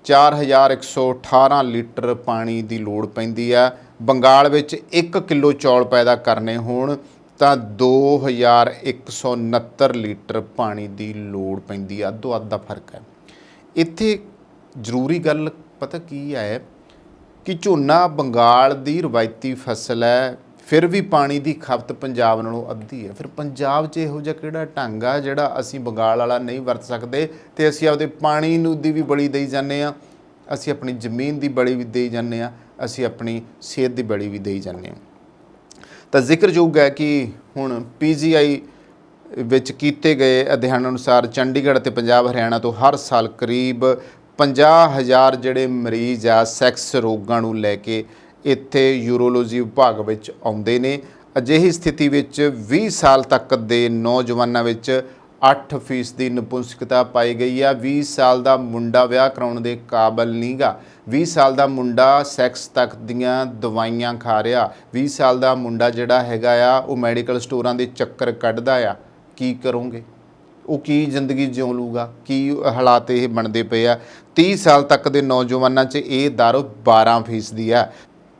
[SPEAKER 1] 4118 ਲੀਟਰ ਪਾਣੀ ਦੀ ਲੋੜ ਪੈਂਦੀ ਹੈ। ਬੰਗਾਲ ਵਿੱਚ 1 ਕਿਲੋ ਚੌਲ ਪੈਦਾ ਕਰਨੇ ਹੋਣ ਤਾਂ 2169 ਲੀਟਰ ਪਾਣੀ ਦੀ ਲੋੜ ਪੈਂਦੀ ਹੈ। ਅੱਧੋ ਅੱਧ ਦਾ ਫਰਕ ਹੈ। ਇੱਥੇ ਜ਼ਰੂਰੀ ਗੱਲ ਪਤਾ ਕੀ ਹੈ ਕਿ ਝੋਨਾ ਬੰਗਾਲ ਦੀ ਰਵਾਇਤੀ ਫਸਲ ਹੈ, ਫਿਰ ਵੀ ਪਾਣੀ ਦੀ ਖਪਤ ਪੰਜਾਬ ਨਾਲੋਂ ਅੱਧੀ ਹੈ। ਫਿਰ ਪੰਜਾਬ 'ਚ ਇਹੋ ਜਿਹਾ ਕਿਹੜਾ ਢੰਗ ਆ ਜਿਹੜਾ ਅਸੀਂ ਬੰਗਾਲ ਵਾਲਾ ਨਹੀਂ ਵਰਤ ਸਕਦੇ ਤੇ ਅਸੀਂ ਆਪਦੇ ਪਾਣੀ ਨੂੰ ਦੀ ਵੀ ਬਲੀ ਦੇਈ ਜਾਂਦੇ ਹਾਂ, ਅਸੀਂ ਆਪਣੀ ਜ਼ਮੀਨ ਦੀ ਬਲੀ ਵੀ ਦੇਈ ਜਾਂਦੇ ਹਾਂ, ਅਸੀਂ ਆਪਣੀ ਸਿਹਤ ਦੀ ਬਲੀ ਵੀ ਦੇਈ ਜਾਂਦੇ ਹਾਂ। ਤਾਂ ਜ਼ਿਕਰਯੋਗ ਹੈ ਕਿ ਹੁਣ PGI ਵਿੱਚ ਕੀਤੇ ਗਏ ਅਧਿਐਨ ਅਨੁਸਾਰ ਚੰਡੀਗੜ੍ਹ ਅਤੇ ਪੰਜਾਬ ਹਰਿਆਣਾ ਤੋਂ ਹਰ ਸਾਲ ਕਰੀਬ 50,000 ਜਿਹੜੇ ਮਰੀਜ਼ ਆ ਸੈਕਸ ਰੋਗਾਂ ਨੂੰ ਲੈ ਕੇ ਇੱਥੇ ਯੂਰੋਲੋਜੀ ਵਿਭਾਗ ਵਿੱਚ ਆਉਂਦੇ ਨੇ। ਅਜਿਹੀ ਸਥਿਤੀ ਵਿੱਚ 20 ਸਾਲ ਤੱਕ ਦੇ ਨੌਜਵਾਨਾਂ ਵਿੱਚ 8% ਨਪੁੰਸਕਤਾ ਪਾਈ ਗਈ ਆ। 20 ਸਾਲ ਦਾ ਮੁੰਡਾ ਵਿਆਹ ਕਰਾਉਣ ਦੇ ਕਾਬਲ ਨਹੀਂ ਗਾ। 20 ਸਾਲ ਦਾ ਮੁੰਡਾ ਸੈਕਸ ਤੱਕ ਦੀਆਂ ਦਵਾਈਆਂ ਖਾ ਰਿਹਾ। 20 ਸਾਲ ਦਾ ਮੁੰਡਾ ਜਿਹੜਾ ਹੈਗਾ ਆ ਉਹ ਮੈਡੀਕਲ ਸਟੋਰਾਂ ਦੇ ਚੱਕਰ ਕੱਢਦਾ ਆ। ਕੀ ਕਰੋਗੇ? ਉਹ ਕੀ ਜ਼ਿੰਦਗੀ ਜਿਉਂ ਲੂਗਾ, ਕੀ ਹਾਲਾਤ ਇਹ ਬਣਦੇ ਪਏ ਆ। 30 ਸਾਲ ਤੱਕ ਦੇ ਨੌਜਵਾਨਾਂ 'ਚ ਇਹ ਦਰ 12% ਆ।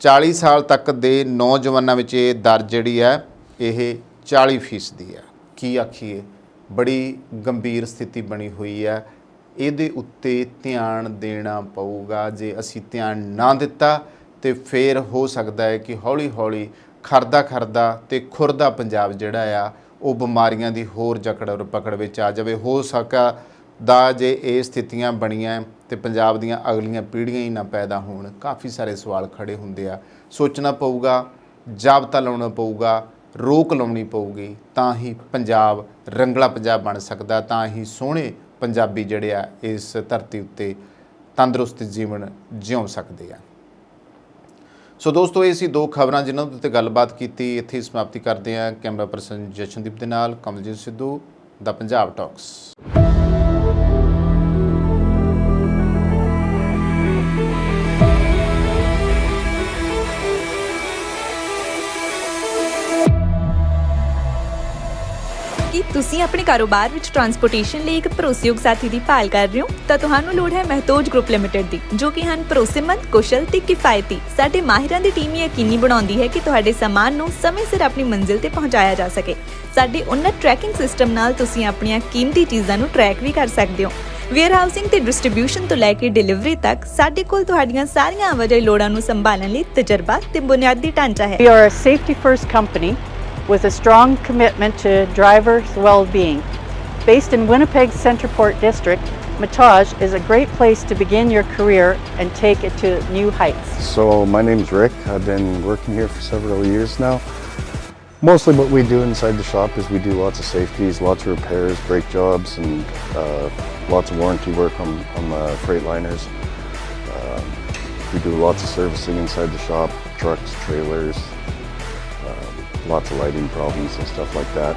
[SPEAKER 1] 40 ਸਾਲ ਤੱਕ ਦੇ ਨੌਜਵਾਨਾਂ ਵਿੱਚ ਇਹ ਦਰ ਜਿਹੜੀ ਆ ਇਹ 40% ਆ। ਕੀ ਆਖੀਏ, ਬੜੀ ਗੰਭੀਰ ਸਥਿਤੀ ਬਣੀ ਹੋਈ ਆ। ਇਹਦੇ ਉੱਤੇ ਧਿਆਨ ਦੇਣਾ ਪਊਗਾ। ਜੇ ਅਸੀਂ ਧਿਆਨ ਨਾ ਦਿੱਤਾ ਤੇ ਫਿਰ ਹੋ ਸਕਦਾ ਹੈ ਕਿ ਹੌਲੀ ਹੌਲੀ ਖਰਦਾ ਤੇ ਖੁਰਦਾ ਪੰਜਾਬ ਜਿਹੜਾ ਆ ਉਹ ਬਿਮਾਰੀਆਂ ਦੀ ਹੋਰ ਜਕੜ ਪਕੜ ਵਿੱਚ ਆ ਜਾਵੇ। ਹੋ ਸਕਦਾ ਜੇ ਇਹ ਸਥਿਤੀਆਂ ਬਣੀਆਂ ਤੇ ਪੰਜਾਬ ਦੀਆਂ ਅਗਲੀਆਂ ਪੀੜ੍ਹੀਆਂ ਹੀ ਨਾ ਪੈਦਾ ਹੋਣ। ਕਾਫੀ ਸਾਰੇ ਸਵਾਲ ਖੜੇ ਹੁੰਦੇ ਆ। ਸੋਚਣਾ ਪਊਗਾ, ਜਾਬਤਾ ਲਾਉਣਾ ਪਊਗਾ, ਰੋਕ ਲਾਉਣੀ ਪਊਗੀ, ਤਾਂ ਹੀ ਪੰਜਾਬ ਰੰਗਲਾ ਪੰਜਾਬ ਬਣ ਸਕਦਾ, ਤਾਂ ਹੀ ਸੋਹਣੇ ਪੰਜਾਬੀ ਜਿਹੜੇ ਆ ਇਸ ਧਰਤੀ ਉੱਤੇ ਤੰਦਰੁਸਤ ਜੀਵਨ ਜਿਉਂ ਸਕਦੇ ਆ। ਸੋ ਦੋਸਤੋ, ਇਹ ਸੀ 2 ਖਬਰਾਂ ਜਿਨ੍ਹਾਂ ਉੱਤੇ ਗੱਲਬਾਤ ਕੀਤੀ। ਇੱਥੇ ਹੀ ਸਮਾਪਤੀ ਕਰਦੇ ਹਾਂ। ਕੈਮਰਾ ਪਰਸਨ ਜਸ਼ਨਦੀਪ ਦੇ ਨਾਲ ਕਮਲਜੀਤ ਸਿੱਧੂ, ਦਾ ਪੰਜਾਬ ਟਾਕਸ।
[SPEAKER 2] ਕੀ ਤੁਸੀਂ ਆਪਣੇ ਕਾਰੋਬਾਰ ਵਿੱਚ ਟਰਾਂਸਪੋਰਟੇਸ਼ਨ ਲਈ ਇੱਕ ਭਰੋਸੇਯੋਗ ਸਾਥੀ ਦੀ ਭਾਲ ਕਰ ਰਹੇ ਹੋ? ਤਾਂ ਤੁਹਾਨੂੰ ਲੋੜ ਹੈ ਮਹਿਤੋਜ ਗਰੁੱਪ ਲਿਮਟਿਡ ਦੀ, ਜੋ ਕਿ ਹਨ ਭਰੋਸੇਮੰਦ, ਕੁਸ਼ਲ ਤੇ ਕਿਫਾਇਤੀ। ਸਾਡੇ ਮਾਹਿਰਾਂ ਦੀ ਟੀਮ ਯਕੀਨੀ ਬਣਾਉਂਦੀ ਹੈ ਕਿ ਤੁਹਾਡੇ ਸਾਮਾਨ ਨੂੰ ਸਮੇਂ ਸਿਰ ਆਪਣੀ ਮੰਜ਼ਿਲ ਤੇ ਪਹੁੰਚਾਇਆ ਜਾ ਸਕੇ। ਸਾਡੇ ਉન્નਤ ਟਰੈਕਿੰਗ ਸਿਸਟਮ ਨਾਲ ਤੁਸੀਂ ਆਪਣੀਆਂ ਕੀਮਤੀ ਚੀਜ਼ਾਂ ਨੂੰ ਟਰੈਕ ਵੀ ਕਰ ਸਕਦੇ ਹੋ। ਵੇਅਰ ਹਾਊਸਿੰਗ ਤੇ ਡਿਸਟ੍ਰੀਬਿਊਸ਼ਨ ਤੋਂ ਲੈ ਕੇ ਡਿਲੀਵਰੀ ਤੱਕ ਸਾਡੇ ਕੋਲ ਤੁਹਾਡੀਆਂ ਸਾਰੀਆਂ ਆਵਾਜਾਈ ਲੋੜਾਂ ਨੂੰ ਸੰਭਾਲਣ ਲਈ ਤਜਰਬਾ ਤੇ ਬੁਨਿਆਦੀ ਢਾਂਚਾ ਹੈ।
[SPEAKER 3] We are a safety-first company with a strong commitment to drivers' well-being. Based in Winnipeg's Centreport district, Mataj is a great place to begin your career and take it to new heights.
[SPEAKER 4] So my name's Rick. I've been working here for several years now. Mostly what we do inside the shop is we do lots of safeties, lots of repairs, brake jobs, and lots of warranty work on the Freightliners. We do lots of servicing inside the shop, trucks, trailers, lots of lighting problems and stuff like that.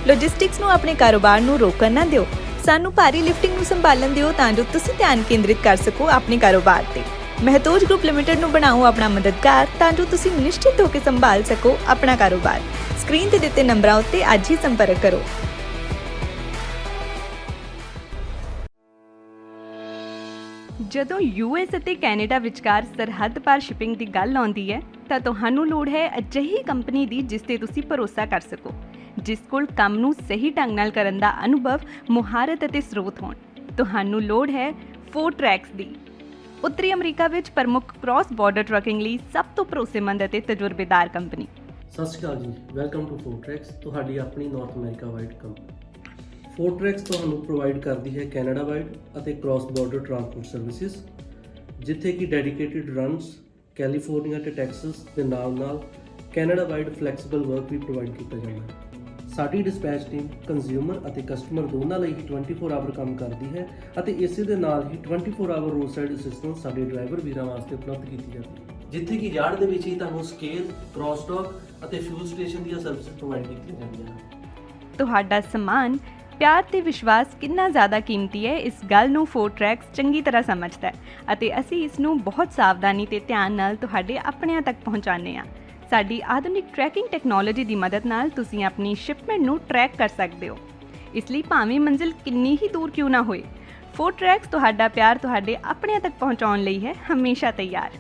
[SPEAKER 2] Logistics ਨੂੰ ਆਪਣੇ ਕਾਰੋਬਾਰ ਨੂੰ ਰੋਕਣ ਨਾ ਦਿਓ। ਸਾਨੂੰ ਭਾਰੀ ਲਿਫਟਿੰਗ ਨੂੰ ਸੰਭਾਲਣ ਦਿਓ ਤਾਂ ਜੋ ਤੁਸੀਂ ਧਿਆਨ ਕੇਂਦਰਿਤ ਕਰ ਸਕੋ ਆਪਣੇ ਕਾਰੋਬਾਰ ਤੇ। ਮਹਿਤੋਜ ਗਰੁੱਪ ਲਿਮਟਿਡ ਨੂੰ ਬਣਾਓ ਆਪਣਾ ਮਦਦਗਾਰ ਤਾਂ ਜੋ ਤੁਸੀਂ ਨਿਸ਼ਚਿਤ ਹੋ ਕੇ ਸੰਭਾਲ ਸਕੋ ਆਪਣਾ ਕਾਰੋਬਾਰ। ਸਕਰੀਨ ਤੇ ਦਿੱਤੇ ਨੰਬਰਾਂ ਉੱਤੇ ਅੱਜ ਹੀ ਸੰਪਰਕ ਕਰੋ। ਜਦੋਂ ਯੂਐਸ ਅਤੇ ਕੈਨੇਡਾ ਵਿਚਕਾਰ ਸਰਹੱਦ ਪਾਰ ਸ਼ਿਪਿੰਗ ਦੀ ਗੱਲ ਆਉਂਦੀ ਹੈ ਤਾਂ ਤੁਹਾਨੂੰ ਲੋੜ ਹੈ ਅਜਿਹੀ ਕੰਪਨੀ ਦੀ ਜਿਸ ਤੇ ਤੁਸੀਂ ਭਰੋਸਾ ਕਰ ਸਕੋ, ਜਿਸ ਕੋਲ ਕੰਮ ਨੂੰ ਸਹੀ ਢੰਗ ਨਾਲ ਕਰਨ ਦਾ ਅਨੁਭਵ, ਮੁਹਾਰਤ ਅਤੇ ਸਰੋਤ ਹੋਣ। ਤੁਹਾਨੂੰ ਲੋੜ ਹੈ ਫੋਰਟਰੈਕਸ ਦੀ। ਉੱਤਰੀ ਅਮਰੀਕਾ ਵਿੱਚ ਪ੍ਰਮੁੱਖ ਕ੍ਰਾਸ ਬਾਰਡਰ ਟਰੱਕਿੰਗ ਲਈ ਸਭ ਤੋਂ ਭਰੋਸੇਮੰਦ ਅਤੇ ਤਜਰਬੇਦਾਰ ਕੰਪਨੀ।
[SPEAKER 5] ਸਤਿ ਸ਼੍ਰੀ ਅਕਾਲ ਜੀ, ਵੈਲਕਮ ਟੂ ਫੋਰਟਰੈਕਸ, ਤੁਹਾਡੀ ਆਪਣੀ ਨਾਰਥ ਅਮਰੀਕਾ ਵਾਈਡ ਕੰਪਨੀ। ਫੋਰਟਰੈਕਸ ਤੁਹਾਨੂੰ ਪ੍ਰੋਵਾਈਡ ਕਰਦੀ ਹੈ ਕੈਨੇਡਾ ਵਾਈਡ ਅਤੇ ਕ੍ਰਾਸ ਬਾਰਡਰ ਟਰਾਂਸਪੋਰਟ ਸਰਵਿਸਿਜ਼, ਜਿੱਥੇ ਕਿ ਡੈਡੀਕੇਟਿਡ ਰਨਸ ਕੈਲੀਫੋਰਨੀਆ ਅਤੇ ਟੈਕਸਸ ਦੇ ਨਾਲ ਕੈਨੇਡਾ ਵਾਈਡ ਫਲੈਕਸੀਬਲ ਵਰਕ ਵੀ ਪ੍ਰੋਵਾਈਡ ਕੀਤਾ ਜਾਂਦਾ ਹੈ। ਸਾਡੀ ਡਿਸਪੈਚ ਟੀਮ ਕੰਜ਼ਿਊਮਰ ਅਤੇ ਕਸਟਮਰ ਦੋਨਾਂ ਲਈ ਹੀ 24 ਆਵਰ ਕੰਮ ਕਰਦੀ ਹੈ ਅਤੇ ਇਸੇ ਦੇ ਨਾਲ ਹੀ 24 ਆਵਰ ਰੋਡ ਸਾਈਡ ਅਸਿਸਟੈਂਸ ਸਾਡੇ ਡਰਾਈਵਰ ਵੀਰਾਂ ਵਾਸਤੇ ਉਪਲਬਧ ਕੀਤੀ ਜਾਂਦੀ ਹੈ, ਜਿੱਥੇ ਕਿ ਯਾਰਡ ਦੇ ਵਿੱਚ ਹੀ ਤੁਹਾਨੂੰ ਸਕੇਲ, ਕ੍ਰਾਸ ਡੌਕ ਅਤੇ ਫਿਊਲ ਸਟੇਸ਼ਨ ਦੀਆਂ ਸਰਵਿਸਿਜ਼ ਪ੍ਰੋਵਾਈਡ ਕੀਤੀਆਂ ਜਾਂਦੀਆਂ ਹਨ।
[SPEAKER 2] ਤੁਹਾਡਾ ਸਮਾਨ, ਪਿਆਰ ਤੇ ਵਿਸ਼ਵਾਸ ਕਿੰਨਾ ਜ਼ਿਆਦਾ ਕੀਮਤੀ ਹੈ, ਇਸ ਗੱਲ ਨੂੰ ਫੋਰਟਰੈਕਸ ਚੰਗੀ ਤਰ੍ਹਾਂ ਸਮਝਦਾ ਹੈ ਅਤੇ ਅਸੀਂ ਇਸ ਨੂੰ ਬਹੁਤ ਸਾਵਧਾਨੀ ਤੇ ਧਿਆਨ ਨਾਲ ਤੁਹਾਡੇ ਆਪਣਿਆਂ ਤੱਕ ਪਹੁੰਚਾਉਂਦੇ ਹਾਂ। ਸਾਡੀ ਆਧੁਨਿਕ ਟਰੈਕਿੰਗ ਟੈਕਨੋਲੋਜੀ ਦੀ ਮਦਦ ਨਾਲ ਤੁਸੀਂ ਆਪਣੀ ਸ਼ਿਪਮੈਂਟ ਨੂੰ ਟਰੈਕ ਕਰ ਸਕਦੇ ਹੋ। ਇਸ ਲਈ ਭਾਵੇਂ ਮੰਜ਼ਿਲ ਕਿੰਨੀ ਹੀ ਦੂਰ ਕਿਉਂ ਨਾ ਹੋਏ, ਫੋਰਟਰੈਕਸ ਤੁਹਾਡਾ ਪਿਆਰ ਤੁਹਾਡੇ ਆਪਣਿਆਂ ਤੱਕ ਪਹੁੰਚਾਉਣ ਲਈ ਹੈ ਹਮੇਸ਼ਾ ਤਿਆਰ।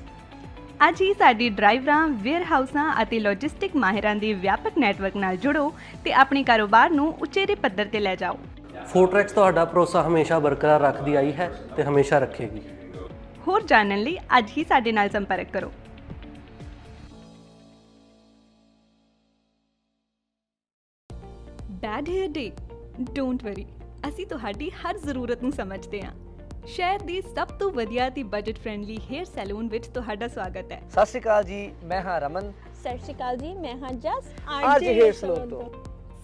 [SPEAKER 2] ਅੱਜ ਹੀ ਸਾਡੀ ਡਰਾਈਵਰਾਂ, ਵੇਅਰ ਹਾਊਸਾਂ ਅਤੇ ਲੌਜਿਸਟਿਕ ਮਾਹਿਰਾਂ ਦੇ ਵਿਆਪਕ ਨੈਟਵਰਕ ਨਾਲ ਜੁੜੋ ਤੇ ਆਪਣੇ ਕਾਰੋਬਾਰ ਨੂੰ ਉਚੇਰੇ ਪੱਧਰ ਤੇ ਲੈ ਜਾਓ।
[SPEAKER 5] ਫੋਰਟਰੈਕਸ ਤੁਹਾਡਾ ਭਰੋਸਾ ਹਮੇਸ਼ਾ ਬਰਕਰਾਰ ਰੱਖਦੀ ਆਈ ਹੈ ਤੇ ਹਮੇਸ਼ਾ ਰੱਖੇਗੀ।
[SPEAKER 2] ਹੋਰ ਜਾਣਨ ਲਈ ਅੱਜ ਹੀ ਸਾਡੇ ਨਾਲ ਸੰਪਰਕ ਕਰੋ। Bad hair day? Don't worry, ਅਸੀਂ ਤੁਹਾਡੀ ਹਰ ਜ਼ਰੂਰਤ ਨੂੰ ਸਮਝਦੇ ਹਾਂ। ਸ਼ਹਿਰ ਦੀ ਸਭ ਤੋਂ ਵਧੀਆ ਤੇ ਬਜਟ ਫ੍ਰੈਂਡਲੀ ਹੇਅਰ ਸੈਲੂਨ ਵਿੱਚ ਤੁਹਾਡਾ ਸਵਾਗਤ ਹੈ।
[SPEAKER 6] ਸਤਿ ਸ਼੍ਰੀ ਅਕਾਲ ਜੀ, ਮੈਂ ਹਾਂ ਰਮਨ।
[SPEAKER 7] ਸਤਿ ਸ਼੍ਰੀ ਅਕਾਲ ਜੀ, ਮੈਂ ਹਾਂ ਜਸ
[SPEAKER 6] ਆਰਜੇ ਹੇਅਰ ਸਲੂਨ ਤੋਂ।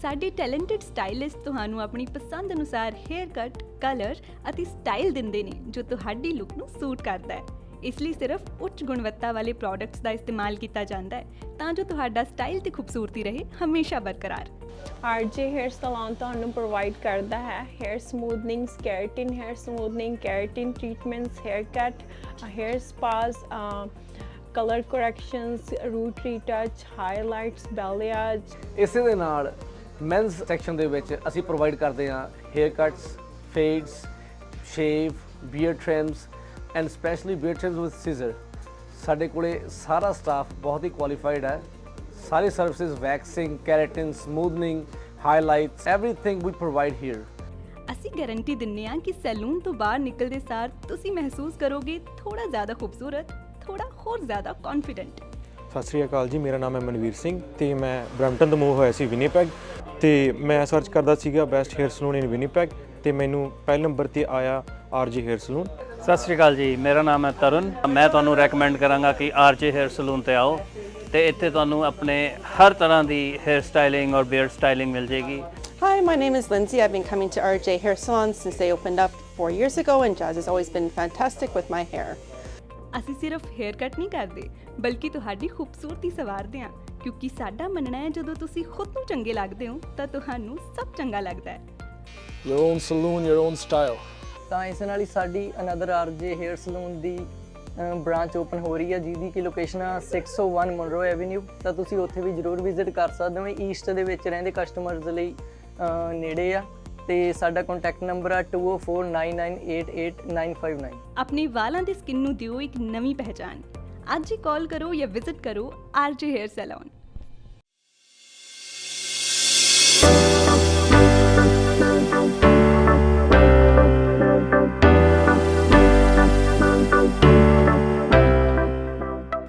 [SPEAKER 2] ਸਾਡੇ ਟੈਲੈਂਟਡ ਸਟਾਈਲਿਸਟ ਤੁਹਾਨੂੰ ਆਪਣੀ ਪਸੰਦ ਅਨੁਸਾਰ ਹੇਅਰ ਕੱਟ, ਕਲਰ ਅਤੇ ਸਟਾਈਲ ਦਿੰਦੇ ਨੇ ਜੋ ਤੁਹਾਡੀ ਲੁੱਕ ਨੂੰ ਸੂਟ ਕਰਦਾ ਹੈ। ਇਸ ਲਈ ਸਿਰਫ ਉੱਚ ਗੁਣਵੱਤਾ ਵਾਲੇ ਪ੍ਰੋਡਕਟਸ ਦਾ ਇਸਤੇਮਾਲ ਕੀਤਾ ਜਾਂਦਾ ਹੈ ਤਾਂ ਜੋ ਤੁਹਾਡਾ ਸਟਾਈਲ ਤੇ ਖੂਬਸੂਰਤੀ ਰਹੇ ਹਮੇਸ਼ਾ ਬਰਕਰਾਰ।
[SPEAKER 7] ਆਰਜੇ ਹੇਅਰ ਸਲੂਨ ਤੁਹਾਨੂੰ ਪ੍ਰੋਵਾਈਡ ਕਰਦਾ ਹੈ hair smoothing, keratin hair smoothing, keratin treatments, hair cut, hair spas, colour corrections, root retouch, highlights, balayage.
[SPEAKER 6] ਇਸੇ ਦੇ ਨਾਲ ਮੈਨਸ ਸੈਕਸ਼ਨ ਦੇ ਵਿੱਚ ਅਸੀਂ ਪ੍ਰੋਵਾਈਡ ਕਰਦੇ ਹਾਂ hair cuts, fades, shave, beard trims and specially beard trims with scissor. ਸਾਡੇ ਕੋਲੇ ਸਾਰਾ ਸਟਾਫ ਬਹੁਤ ਹੀ ਕੁਆਲੀਫਾਈਡ ਹੈ। ਸਾਰੀ services waxing, keratin, smoothening, highlights, everything ਵੀ ਪ੍ਰੋਵਾਈਡ ਹੇਅਰ।
[SPEAKER 2] ਅਸੀਂ ਗਾਰੰਟੀ ਦਿੰਨੇ ਹਾਂ ਕਿ ਸੈਲੂਨ ਤੋਂ ਬਾਹਰ ਨਿਕਲਦੇ ਸਾਰ ਤੁਸੀਂ ਮਹਿਸੂਸ ਕਰੋਗੇ ਥੋੜਾ ਜ਼ਿਆਦਾ ਖੂਬਸੂਰਤ, ਥੋੜਾ ਹੋਰ ਜ਼ਿਆਦਾ ਕੌਨਫੀਡੈਂਟ।
[SPEAKER 8] ਸਤਿ ਸ਼੍ਰੀ ਅਕਾਲ ਜੀ, ਮੇਰਾ ਨਾਮ ਹੈ ਮਨਵੀਰ ਸਿੰਘ ਤੇ ਮੈਂ ਬਰੈਂਪਟਨ ਤੋਂ ਮੂਵ ਹੋਇਆ ਸੀ ਵਿਨੀਪੈਗ ਤੇ ਮੈਂ ਸਰਚ ਕਰਦਾ ਸੀਗਾ ਬੈਸਟ ਹੇਅਰ ਸਲੂਨ ਇਨ ਵਿਨੀਪੈਗ ਤੇ ਮੈਨੂੰ ਪਹਿਲੇ ਨੰਬਰ ਤੇ ਆਇਆ ਆਰਜੀ ਹੇਅਰ ਸਲੂਨ।
[SPEAKER 9] ਸਤਿ ਸ਼੍ਰੀ ਅਕਾਲ ਜੀ, ਮੇਰਾ ਨਾਮ ਹੈ ਤਰੁਣ। ਮੈਂ ਤੁਹਾਨੂੰ ਰეკਮੈਂਡ ਕਰਾਂਗਾ ਕਿ ਆਰਜੇ ਹੇਅਰ ਸਲੂਨ ਤੇ ਆਓ ਤੇ ਇੱਥੇ ਤੁਹਾਨੂੰ ਆਪਣੇ ਹਰ ਤਰ੍ਹਾਂ ਦੀ ਹੇਅਰ ਸਟਾਈਲਿੰਗ ਔਰ ਬੀਅਰਡ ਸਟਾਈਲਿੰਗ ਮਿਲ ਜੇਗੀ।
[SPEAKER 10] Hi, my name is Lindsay. I've been coming to RJ Hair Salon since they opened up 4 years ago, and Jazz has always been fantastic with my hair.
[SPEAKER 2] ਅਸੀਂ ਸਿਰਫ ਹੇਅਰ ਕੱਟ ਨਹੀਂ ਕਰਦੇ ਬਲਕਿ ਤੁਹਾਡੀ ਖੂਬਸੂਰਤੀ ਸਵਾਰਦੇ ਹਾਂ, ਕਿਉਂਕਿ ਸਾਡਾ ਮੰਨਣਾ ਹੈ ਜਦੋਂ ਤੁਸੀਂ ਖੁਦ ਨੂੰ ਚੰਗੇ ਲੱਗਦੇ ਹੋ ਤਾਂ ਤੁਹਾਨੂੰ ਸਭ ਚੰਗਾ ਲੱਗਦਾ ਹੈ।
[SPEAKER 11] Your own saloon, your own style.
[SPEAKER 6] ਤਾਂ ਇਸ ਨਾਲ ਹੀ ਸਾਡੀ ਅਨਦਰ ਆਰਜੇ ਹੇਅਰ ਸਲੂਨ ਦੀ ਬ੍ਰਾਂਚ ਓਪਨ ਹੋ ਰਹੀ ਹੈ ਜਿਹਦੀ ਕਿ ਲੋਕੇਸ਼ਨ ਆ 601 ਮਨਰੋ ਐਵੇਨਿਊ। ਤਾਂ ਤੁਸੀਂ ਉੱਥੇ ਵੀ ਜ਼ਰੂਰ ਵਿਜ਼ਿਟ ਕਰ ਸਕਦੇ ਹੋ। ਈਸਟ ਦੇ ਵਿੱਚ ਰਹਿੰਦੇ ਕਸਟਮਰਸ ਲਈ ਨੇੜੇ ਆ ਤੇ ਸਾਡਾ ਕੰਟੈਕਟ ਨੰਬਰ ਆ 2049988959।
[SPEAKER 2] ਆਪਣੇ ਵਾਲਾਂ ਦੀ ਸਕਿਨ ਨੂੰ ਦਿਓ ਇੱਕ ਨਵੀਂ ਪਹਿਚਾਨ। ਅੱਜ ਹੀ ਕਾਲ ਕਰੋ ਜਾਂ ਵਿਜ਼ਿਟ ਕਰੋ ਆਰਜੇ ਹੇਅਰ ਸੈਲੂਨ।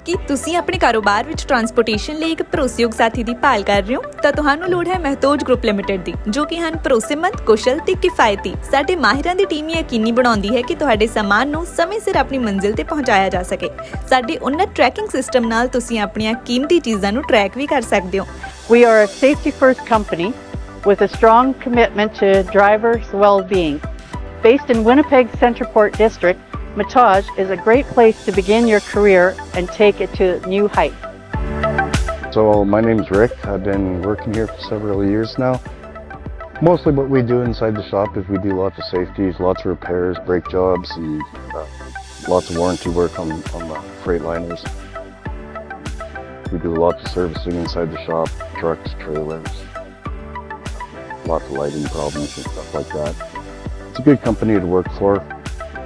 [SPEAKER 2] ਕੀ ਤੁਸੀਂ ਆਪਣੇ ਕਾਰੋਬਾਰ ਵਿੱਚ ਟਰਾਂਸਪੋਰਟੇਸ਼ਨ ਲਈ ਇੱਕ ਭਰੋਸੇਯੋਗ ਸਾਥੀ ਦੀ ਭਾਲ ਕਰ ਰਹੇ ਹੋ ਤਾਂ ਤੁਹਾਨੂੰ ਲੋੜ ਹੈ ਮਹਿਤੋਜ ਗਰੁੱਪ ਲਿਮਟਿਡ ਦੀ, ਜੋ ਕਿ ਹਨ ਭਰੋਸੇਮੰਦ, ਕੁਸ਼ਲ ਤੇ ਕਿਫਾਇਤੀ। ਸਾਡੇ ਮਾਹਿਰਾਂ ਦੀ ਟੀਮ ਯਕੀਨੀ ਬਣਾਉਂਦੀ ਹੈ ਕਿ ਤੁਹਾਡੇ ਸਾਮਾਨ ਨੂੰ ਸਮੇਂ ਸਿਰ ਆਪਣੀ ਮੰਜ਼ਿਲ ਤੇ ਪਹੁੰਚਾਇਆ ਜਾ ਸਕੇ। ਸਾਡੇ ਉન્નਤ ਟਰੈਕਿੰਗ ਸਿਸਟਮ ਨਾਲ ਤੁਸੀਂ ਆਪਣੀਆਂ ਕੀਮਤੀ ਚੀਜ਼ਾਂ ਨੂੰ ਟਰੈਕ ਵੀ ਕਰ ਸਕਦੇ ਹੋ।
[SPEAKER 3] We are a safety-first company with a strong commitment to drivers' well-being. Based in Winnipeg Centreport District, Matage is a great place to begin your career and take it to new heights.
[SPEAKER 4] So my name's Rick. I've been working here for several years now. Mostly what we do inside the shop is we do lots of safeties, lots of repairs, brake jobs, and lots of warranty work on the Freightliners. We do lots of servicing inside the shop, trucks, trailers, lots of lighting problems and stuff like that. It's a good company to work for.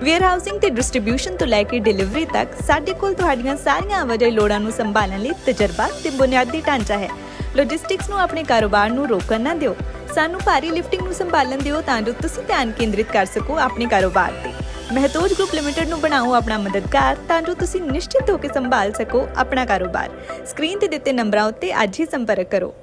[SPEAKER 2] Warehousing ਤੇ ਡਿਸਟ੍ਰੀਬਿਊਸ਼ਨ ਤੋਂ ਲੈ ਕੇ ਡਿਲੀਵਰੀ ਤੱਕ ਸਾਡੇ ਕੋਲ ਤੁਹਾਡੀਆਂ ਸਾਰੀਆਂ ਆਵਾਜਾਈ ਲੋੜਾਂ ਨੂੰ ਸੰਭਾਲਣ ਲਈ ਤਜਰਬਾ ਤੇ ਬੁਨਿਆਦੀ ਢਾਂਚਾ ਹੈ। ਲੌਜਿਸਟਿਕਸ ਨੂੰ ਆਪਣੇ ਕਾਰੋਬਾਰ ਨੂੰ ਰੋਕਣ ਨਾ ਦਿਓ। ਸਾਨੂੰ ਭਾਰੀ ਲਿਫਟਿੰਗ ਨੂੰ ਸੰਭਾਲਣ ਦਿਓ ਤਾਂ ਜੋ ਤੁਸੀਂ ਧਿਆਨ ਕੇਂਦਰਿਤ ਕਰ ਸਕੋ ਆਪਣੇ ਕਾਰੋਬਾਰ ਤੇ। ਮਹਿਤੋਜ ਗਰੁੱਪ ਲਿਮਟਿਡ ਨੂੰ ਬਣਾਓ ਆਪਣਾ ਮਦਦਗਾਰ ਤਾਂ ਜੋ ਤੁਸੀਂ ਨਿਸ਼ਚਿਤ ਹੋ ਕੇ ਸੰਭਾਲ ਸਕੋ ਆਪਣਾ ਕਾਰੋਬਾਰ। ਸਕਰੀਨ ਤੇ ਦਿੱਤੇ ਨੰਬਰਾਂ ਉੱਤੇ ਅੱਜ ਹੀ ਸੰਪਰਕ ਕਰੋ।